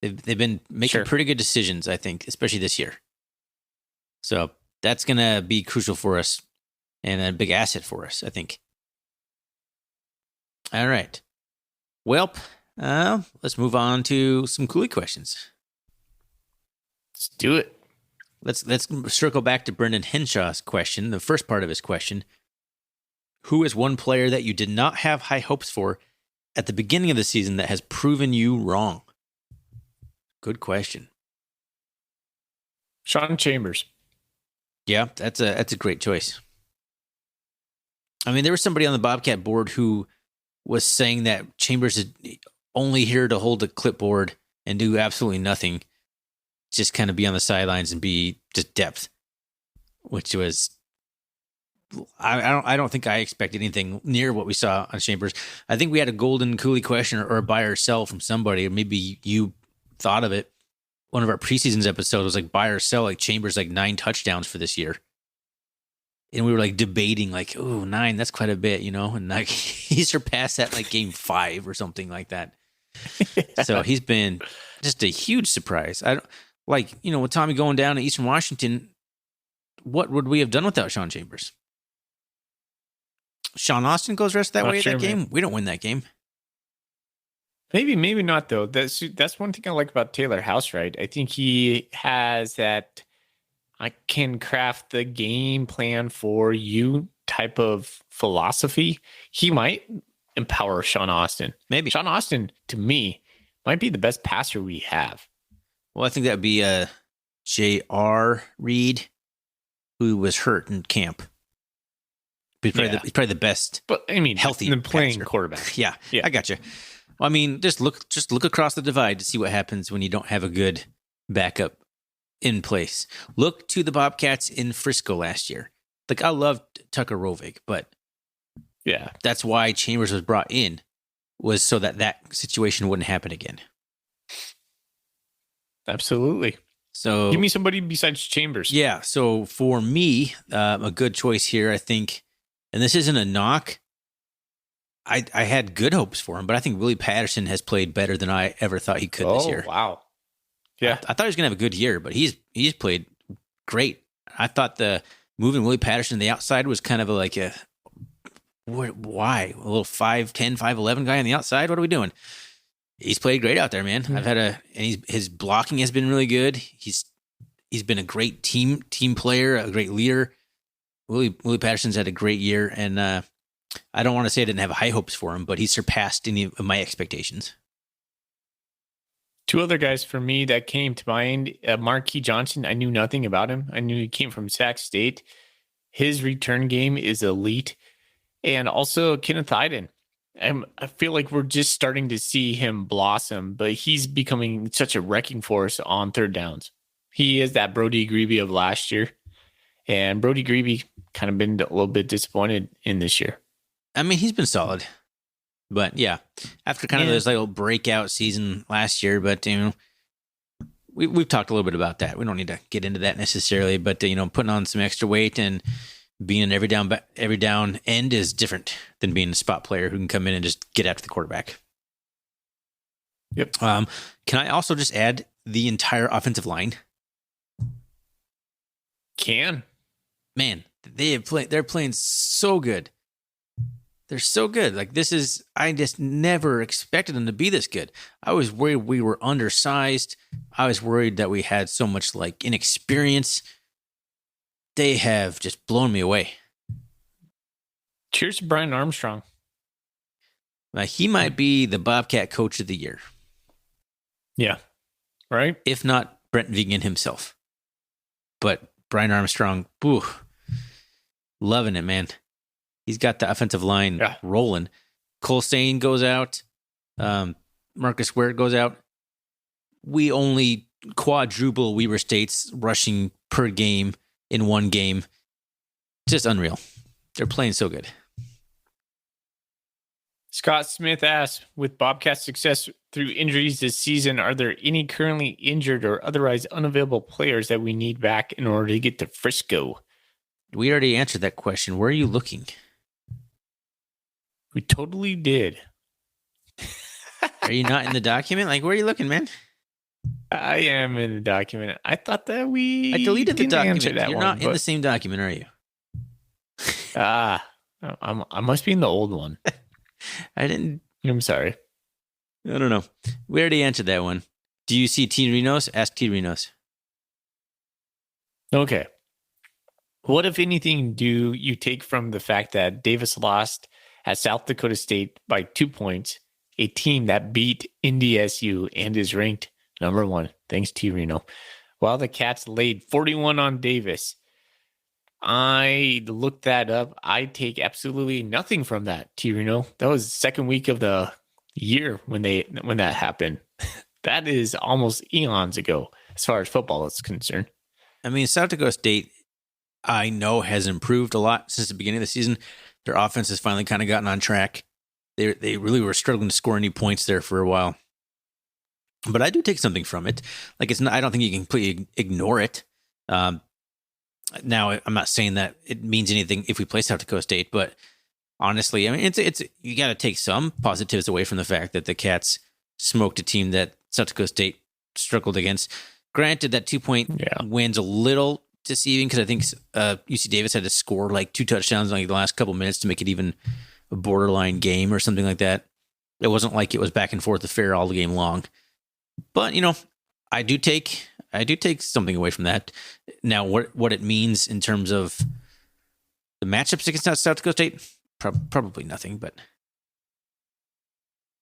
They've been making pretty good decisions, I think, especially this year. So that's going to be crucial for us and a big asset for us, I think. All right. Well, let's move on to some Coolie questions. Let's do it. Let's circle back to Brendan Henshaw's question, the first part of his question. Who is one player that you did not have high hopes for at the beginning of the season that has proven you wrong? Good question. Sean Chambers. Yeah, that's a great choice. I mean, there was somebody on the Bobcat board who was saying that Chambers is only here to hold a clipboard and do absolutely nothing, just kind of be on the sidelines and be just depth, which was I don't think I expected anything near what we saw on Chambers. I think we had a Golden Coolie question or a buy or sell from somebody, or maybe you thought of it. One of our preseasons episodes was like buy or sell, like Chambers, like 9 touchdowns for this year. And we were like debating, like, oh, 9, that's quite a bit, and like he surpassed that like game 5 or something like that. So he's been just a huge surprise. I don't like, with Tommy going down to Eastern Washington, what would we have done without Sean Chambers? Sean Austin goes rest that way in that game. We don't win that game. Maybe not though. That's one thing I like about Taylor Houseright. I think he has that I can craft the game plan for you type of philosophy. He might empower Sean Austin. Maybe Sean Austin, to me, might be the best passer we have. Well, I think that would be J.R. Reed, who was hurt in camp. He's probably the best, but I mean, healthy playing passer. Quarterback. Yeah, I got you. Well, I mean, just look across the divide to see what happens when you don't have a good backup in place. Look to the Bobcats in Frisco last year. Like, I loved Tucker Rovig, but that's why Chambers was brought in, was so that situation wouldn't happen again. Absolutely. So give me somebody besides Chambers. Yeah. So for me, a good choice here, I think, and this isn't a knock. I had good hopes for him, but I think Willie Patterson has played better than I ever thought he could this year. Oh, wow. Yeah. I thought he was going to have a good year, but he's played great. I thought the moving Willie Patterson to the outside was kind of why? A little 5'10", 5'11" guy on the outside? What are we doing? He's played great out there, man. Mm-hmm. His blocking has been really good. He's been a great team player, a great leader. Willie Patterson's had a great year, and I don't want to say I didn't have high hopes for him, but he surpassed any of my expectations. 2 other guys for me that came to mind, Marquis Johnson. I knew nothing about him. I knew he came from Sac State. His return game is elite. And also Kenneth Iden. I feel like we're just starting to see him blossom, but he's becoming such a wrecking force on third downs. He is that Brody Greeby of last year, and Brody Greeby kind of been a little bit disappointed in this year. I mean, he's been solid, but yeah, after kind of this little breakout season last year, but we've talked a little bit about that. We don't need to get into that necessarily, but putting on some extra weight and being an every down end is different than being a spot player who can come in and just get after the quarterback. Yep. Can I also just add the entire offensive line? Man, they're playing so good. They're so good. Like I just never expected them to be this good. I was worried we were undersized. I was worried that we had so much inexperience. They have just blown me away. Cheers to Brian Armstrong. He might be the Bobcat Coach of the Year. Yeah. Right? If not Brent Vegan himself. But Brian Armstrong, loving it, man. He's got the offensive line rolling. Cole Sane goes out. Marcus Ware goes out. We only quadruple Weber State's rushing per game in one game. Just unreal. They're playing so good. Scott Smith asks, with Bobcat's success through injuries this season, are there any currently injured or otherwise unavailable players that we need back in order to get to Frisco? We already answered that question. Where are you looking? We totally did. Are you not in the document? Where are you looking, man? I am in the document. I thought that I deleted the document. You're not in the same document, are you? I must be in the old one. I didn't. I'm sorry. I don't know. We already answered that one. Do you see T. Renos? Ask T. Renos. Okay. What, if anything, do you take from the fact that Davis lost at South Dakota State by 2 points, a team that beat NDSU and is ranked number 1, thanks to Reno, while the Cats laid 41 on Davis? I looked that up. I take absolutely nothing from that, T. Reno. That was the second week of the year when that happened. That is almost eons ago as far as football is concerned. I mean, South Dakota State, I know, has improved a lot since the beginning of the season. Their offense has finally kind of gotten on track. They really were struggling to score any points there for a while. But I do take something from it. It's not, I don't think you can completely ignore it. Now, I'm not saying that it means anything if we play South Dakota State, but honestly, I mean, it's you got to take some positives away from the fact that the Cats smoked a team that South Dakota State struggled against. Granted, that 2-point win's a little deceiving because I think UC Davis had to score 2 touchdowns in the last couple minutes to make it even a borderline game or something like that. It wasn't like it was back and forth affair all the game long. But I do take something away from that. Now, what it means in terms of the matchups against South Dakota State, probably nothing. But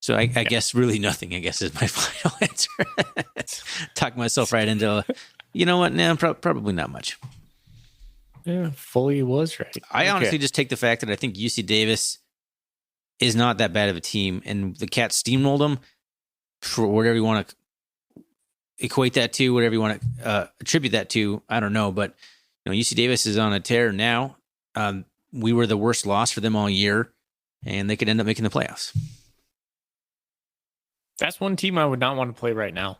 so I guess really nothing. I guess is my final answer. Talk myself right into. You know what? No, probably not much. Yeah, fully was right. I honestly just take the fact that I think UC Davis is not that bad of a team, and the Cats steamrolled them for whatever you want to equate that to, whatever you want to attribute that to. I don't know, but UC Davis is on a tear now. We were the worst loss for them all year, and they could end up making the playoffs. That's one team I would not want to play right now.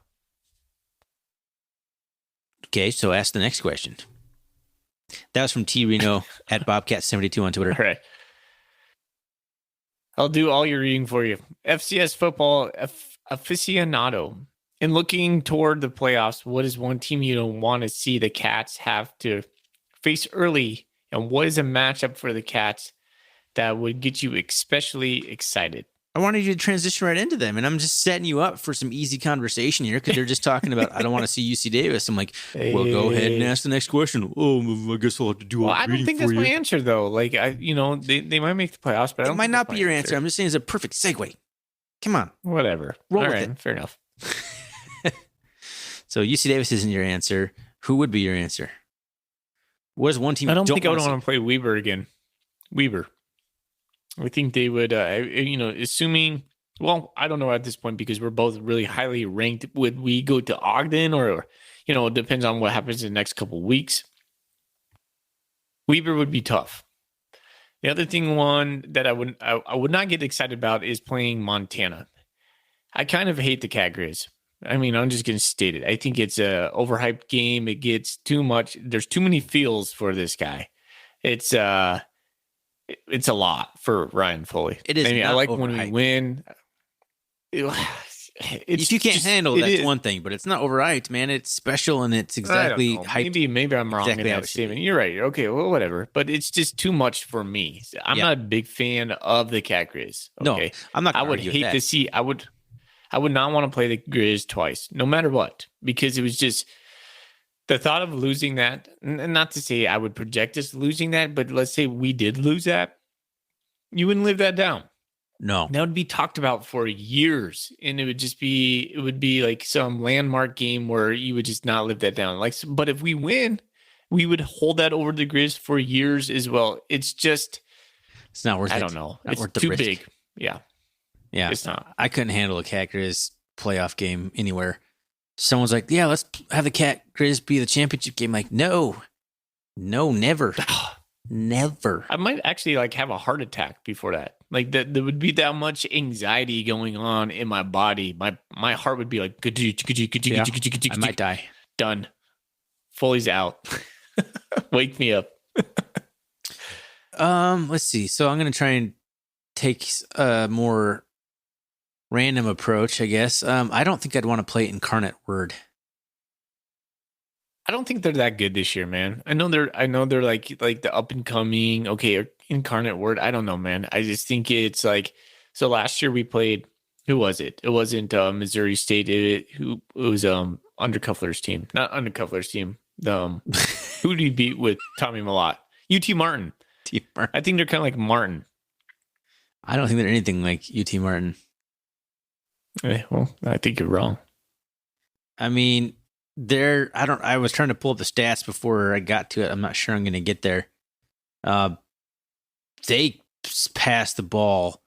Okay, so ask the next question. That was from T. Reno at Bobcat72 on Twitter. All right. I'll do all your reading for you. FCS football aficionado. In looking toward the playoffs, what is one team you don't want to see the Cats have to face early? And what is a matchup for the Cats that would get you especially excited? I wanted you to transition right into them, and I'm just setting you up for some easy conversation here because they're just talking about, I don't want to see UC Davis. I'm like, well, go ahead and ask the next question. Oh, I guess I'll have to do all the reading. I don't think that's my answer, though. They might make the playoffs, but I don't. It might not be your answer. I'm just saying it's a perfect segue. Come on. Whatever. Roll with it. Fair enough. So UC Davis isn't your answer. Who would be your answer? What is one team? I don't think I would want to play Weber again. Weber. I think they would, assuming, well, I don't know at this point because we're both really highly ranked. Would we go to Ogden or, it depends on what happens in the next couple of weeks. Weber would be tough. The other one that I would not get excited about is playing Montana. I kind of hate the Cat Grizz. I mean, I'm just going to state it. I think it's a overhyped game. It gets too much. There's too many feels for this guy. It's a lot for Ryan Foley. It is. I mean, I like overhyped. When we win. If you can't handle it, that's one thing, but it's not overhyped, man. It's special and it's exactly hyped. Maybe I'm wrong in that statement. You're right. Okay, well, whatever. But it's just too much for me. I'm not a big fan of the Cat Grizz. Okay? No, I'm not. I would hate to see. I would not want to play the Grizz twice, no matter what, because it was just the thought of losing that. And not to say I would project us losing that, but let's say we did lose that, you wouldn't live that down. No, that would be talked about for years, and it would be like some landmark game where you would just not live that down. Like, but if we win, we would hold that over the Grizz for years as well. It's not worth it. I don't know. Not it's worth the too risk. big. Yeah, it's not. I couldn't handle a Cat Grizz playoff game anywhere. Someone's like, "Yeah, let's have the Cat Grizz be the championship game." Like, no, never. Never. I might actually have a heart attack before that. Like that, there would be that much anxiety going on in my body. My heart would be like, I might die. Done. Foley's out. Wake me up. Let's see. So I'm gonna try and take a more random approach, I guess. I don't think I'd want to play Incarnate Word. I don't think they're that good this year, man. I know they're like the up and coming. Okay, Incarnate Word. I don't know, man. I just think it's like, so last year we played. Who was it? It wasn't Missouri State. It was Undercuffler's team, not Undercuffler's team. Who did he beat with Tommy Malott? UT Martin. I think they're kind of like Martin. I don't think they're anything like UT Martin. Well, I think you're wrong. I mean, I was trying to pull up the stats before I got to it. I'm not sure I'm going to get there. They pass the ball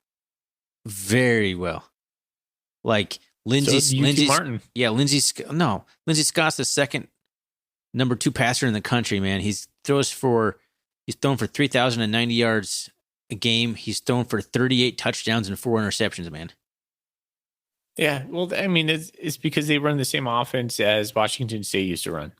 very well. Like Lindsey Martin. Yeah, Lindsey Scott's the second number 2 passer in the country, man. He's thrown for 3,090 yards a game. He's thrown for 38 touchdowns and 4 interceptions, man. Yeah, well, I mean, it's because they run the same offense as Washington State used to run.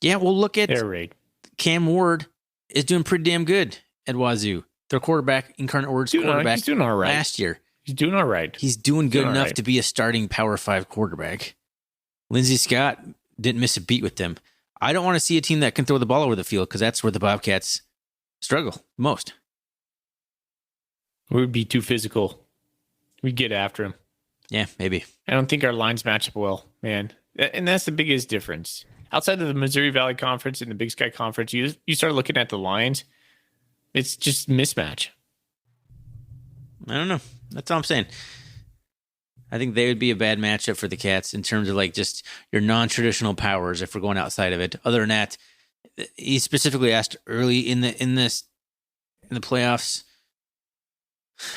Yeah, well, look at air raid. Cam Ward is doing pretty damn good at Wazoo. Their quarterback, Incarnate Word's quarterback, he's doing all right. Last year. He's doing all right. He's doing good enough to be a starting Power 5 quarterback. Lindsey Scott didn't miss a beat with them. I don't want to see a team that can throw the ball over the field because that's where the Bobcats struggle most. We would be too physical. We'd get after him. Yeah, maybe. I don't think our lines match up well, man. And that's the biggest difference. Outside of the Missouri Valley Conference and the Big Sky Conference, you start looking at the lines, it's just mismatch. I don't know. That's all I'm saying. I think they would be a bad matchup for the Cats in terms of like just your non-traditional powers if we're going outside of it. Other than that, he specifically asked early in the playoffs.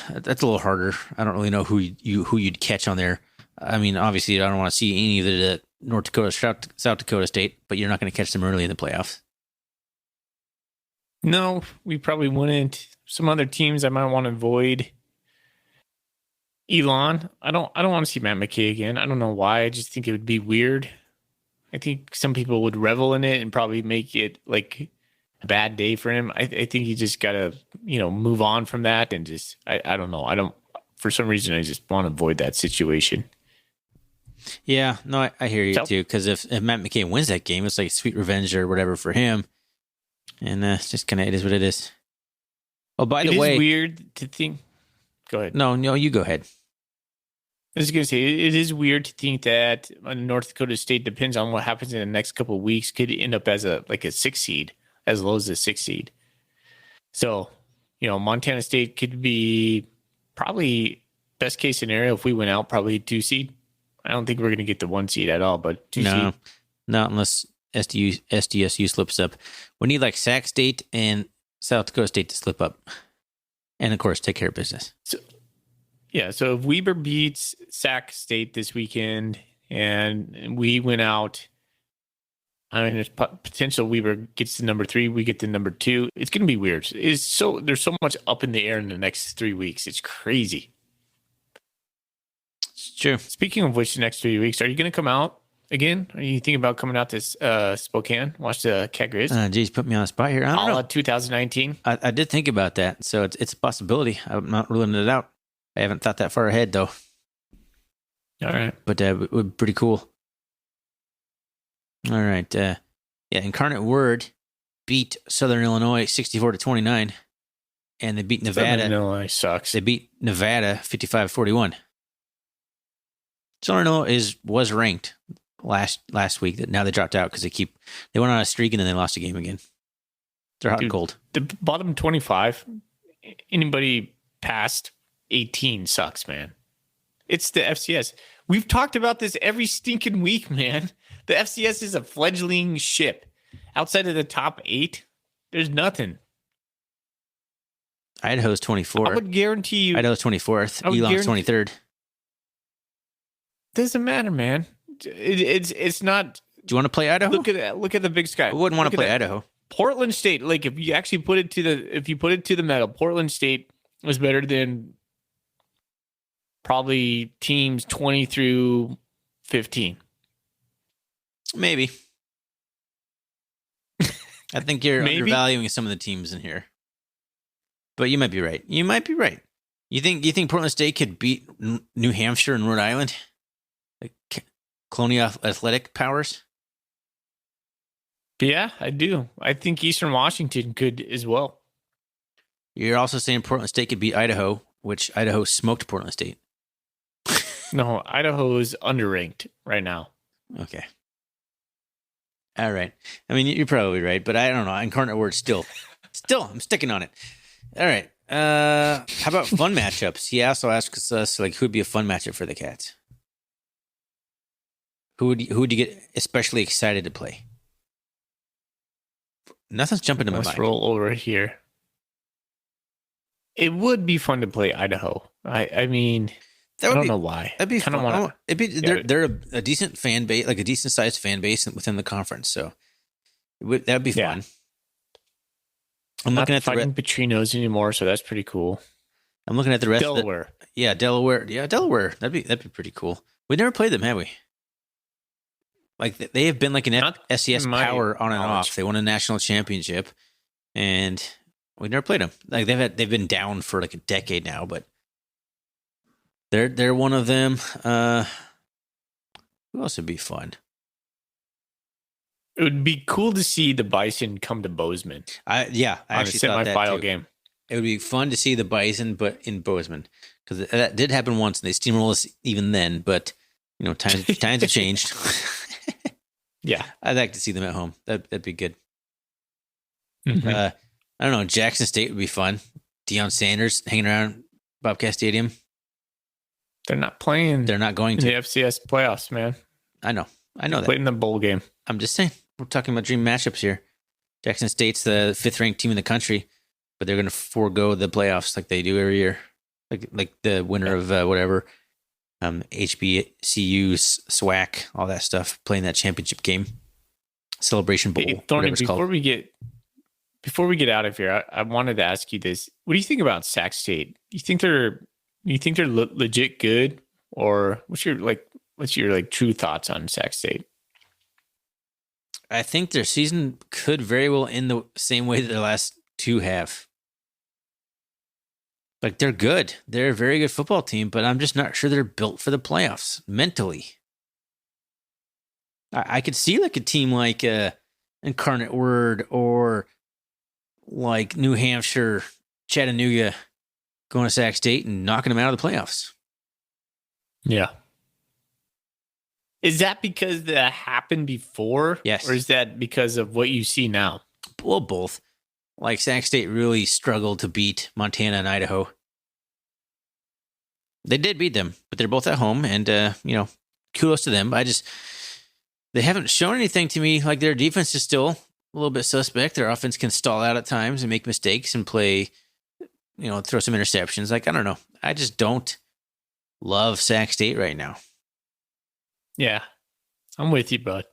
That's a little harder. I don't really know who you'd catch on there. I mean, obviously, I don't want to see any of the North Dakota, South Dakota State, but you're not going to catch them early in the playoffs. No, we probably wouldn't. Some other teams I might want to avoid. Elon, I don't want to see Matt McKay again. I don't know why. I just think it would be weird. I think some people would revel in it and probably make it like a bad day for him. I think you just gotta, move on from that and just I don't know. For some reason I just want to avoid that situation. Yeah, no, I hear you too. Because if Matt McKay wins that game, it's like sweet revenge or whatever for him. And it's just kind of it is what it is. Oh, by the way, it's weird to think. Go ahead. No, you go ahead. I was going to say, it is weird to think that North Dakota State, depends on what happens in the next couple of weeks, could end up as a 6 seed, as low as a 6 seed. So, Montana State could be probably best case scenario if we went out, probably 2 seed. I don't think we're going to get the 1 seed at all, but 2 seed. Not unless SDSU slips up. We need like Sac State and South Dakota State to slip up. And, of course, take care of business. So if Weber beats Sac State this weekend and we went out, I mean, there's potential Weber gets to number 3, we get to number 2. It's going to be weird. There's so much up in the air in the next 3 weeks. It's crazy. It's true. Speaking of which, the next 3 weeks, are you going to come out again? Are you thinking about coming out to Spokane, watch the Cat Grizz? Geez, put me on the spot here. I don't know. 2019. I did think about that, so it's a possibility. I'm not ruling it out. I haven't thought that far ahead, though. All right. But it would be pretty cool. All right. Incarnate Word beat Southern Illinois 64-29, and they beat Nevada. Southern Illinois sucks. They beat Nevada 55-41. Southern Illinois was ranked last week. Now they dropped out because they went on a streak and then they lost a game again. They're hot and cold. The bottom 25, anybody past 18 sucks, man. It's the FCS. We've talked about this every stinking week, man. The FCS is a fledgling ship. Outside of the top 8, there's nothing. Idaho's 24. I would guarantee you. Idaho's 24th. Elon's 23rd. Doesn't matter, man. It's not. Do you want to play Idaho? Look at the Big Sky. I wouldn't want to play Idaho. Portland State, like if you actually put it to the metal, Portland State was better than probably teams 20 through 15. Maybe. I think you're undervaluing some of the teams in here. But you might be right. You think Portland State could beat New Hampshire and Rhode Island? Like colonial athletic powers? Yeah, I do. I think Eastern Washington could as well. You're also saying Portland State could beat Idaho, which Idaho smoked Portland State. No, Idaho is underranked right now. Okay. All right. I mean, you're probably right, but I don't know. Incarnate Word still, I'm sticking on it. All right. How about fun matchups? He also asks us, like, who'd be a fun matchup for the Cats? Who would you get especially excited to play? Nothing's jumping to my mind. Let's roll over here. It would be fun to play Idaho. I mean, I don't know why. That'd be fun. They're a decent fan base, like a decent sized fan base within the conference. So that'd be fun. I'm not looking at fighting Petrinos anymore, so that's pretty cool. I'm looking at the rest. Delaware. Delaware. Yeah, Delaware. That'd be pretty cool. We never played them, have we? Like they have been like an SCS power on and off. They won a national championship, and we never played them. Like they've been down for like a decade now, but they're one of them. Who else would be fun? It would be cool to see the Bison come to Bozeman. I actually thought that semifinal too. game. It would be fun to see the Bison, but in Bozeman, because that did happen once, and they steamrolled us even then. But times have changed. Yeah, I'd like to see them at home. That'd be good. Mm-hmm. I don't know. Jackson State would be fun. Deion Sanders hanging around Bobcat Stadium. They're not playing. They're not going to the FCS playoffs, man. I know that. Played in the bowl game. I'm just saying. We're talking about dream matchups here. Jackson State's the 5th ranked team in the country, but they're going to forego the playoffs like they do every year. Like the winner of whatever. HBCU, SWAC, all that stuff, playing that championship game, Celebration Bowl. Hey, Thorny, before we get out of here, I wanted to ask you this: what do you think about Sac State? Do you think they're legit good, or what's your true thoughts on Sac State? I think their season could very well end the same way that their last 2 have. Like, they're good. They're a very good football team, but I'm just not sure they're built for the playoffs mentally. I could see like a team like Incarnate Word or like New Hampshire, Chattanooga going to Sac State and knocking them out of the playoffs. Yeah. Is that because that happened before? Yes. Or is that because of what you see now? Well, both. Like, Sac State really struggled to beat Montana and Idaho. They did beat them, but they're both at home, and, kudos to them. They haven't shown anything to me. Like, their defense is still a little bit suspect. Their offense can stall out at times and make mistakes and play, throw some interceptions. Like, I don't know. I just don't love Sac State right now. Yeah, I'm with you, bud.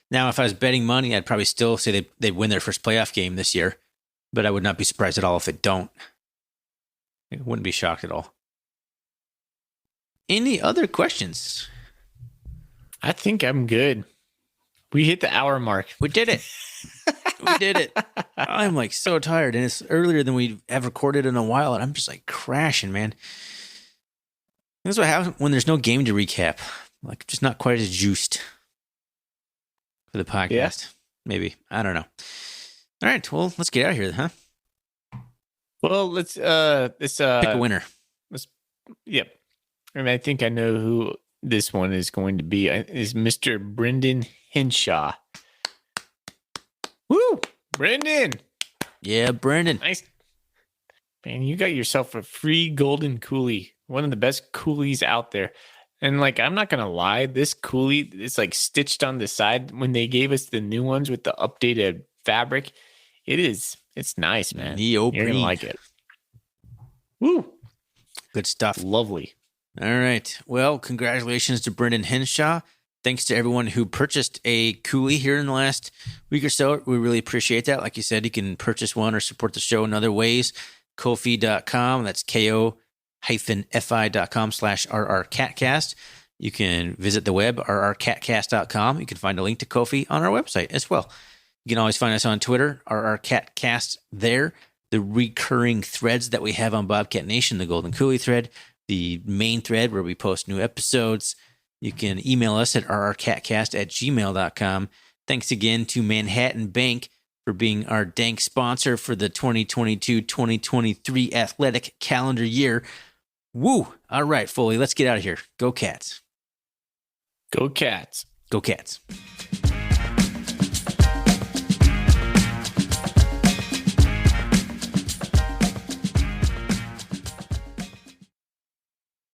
Now, if I was betting money, I'd probably still say they'd win their first playoff game this year, but I would not be surprised at all if they don't. I wouldn't be shocked at all. Any other questions? I think I'm good. We hit the hour mark. We did it. We did it. I'm like so tired, and it's earlier than we have recorded in a while, and I'm just like crashing, man. That's what happens when there's no game to recap. Like, just not quite as juiced for the podcast. Yeah. Maybe. I don't know. All right. Well, let's get out of here, huh? Well, let's pick a winner. Yep. I mean, I think I know who this one is going to be. Is Mr. Brendan Henshaw. Woo! Brendan! Yeah, Brendan. Nice. Man, you got yourself a free Golden Coolie. One of the best Coolies out there. And like, I'm not going to lie, this Coolie is like stitched on the side. When they gave us the new ones with the updated fabric, it's nice, man. Neoprene. You're going to like it. Woo! Good stuff. Lovely. All right. Well, congratulations to Brendan Henshaw. Thanks to everyone who purchased a Coolie here in the last week or so. We really appreciate that. Like you said, you can purchase one or support the show in other ways. Ko-fi.com. That's ko-fi.com/rrcatcast. You can visit the web, rrcatcast.com. You can find a link to Ko-fi on our website as well. You can always find us on Twitter, rrcatcast there. The recurring threads that we have on Bobcat Nation, the Golden Coolie thread, the main thread where we post new episodes. You can email us at rrcatcast@gmail.com. Thanks again to Manhattan Bank for being our dank sponsor for the 2022-2023 athletic calendar year. Woo! All right, Foley, let's get out of here. Go Cats. Go Cats. Go Cats.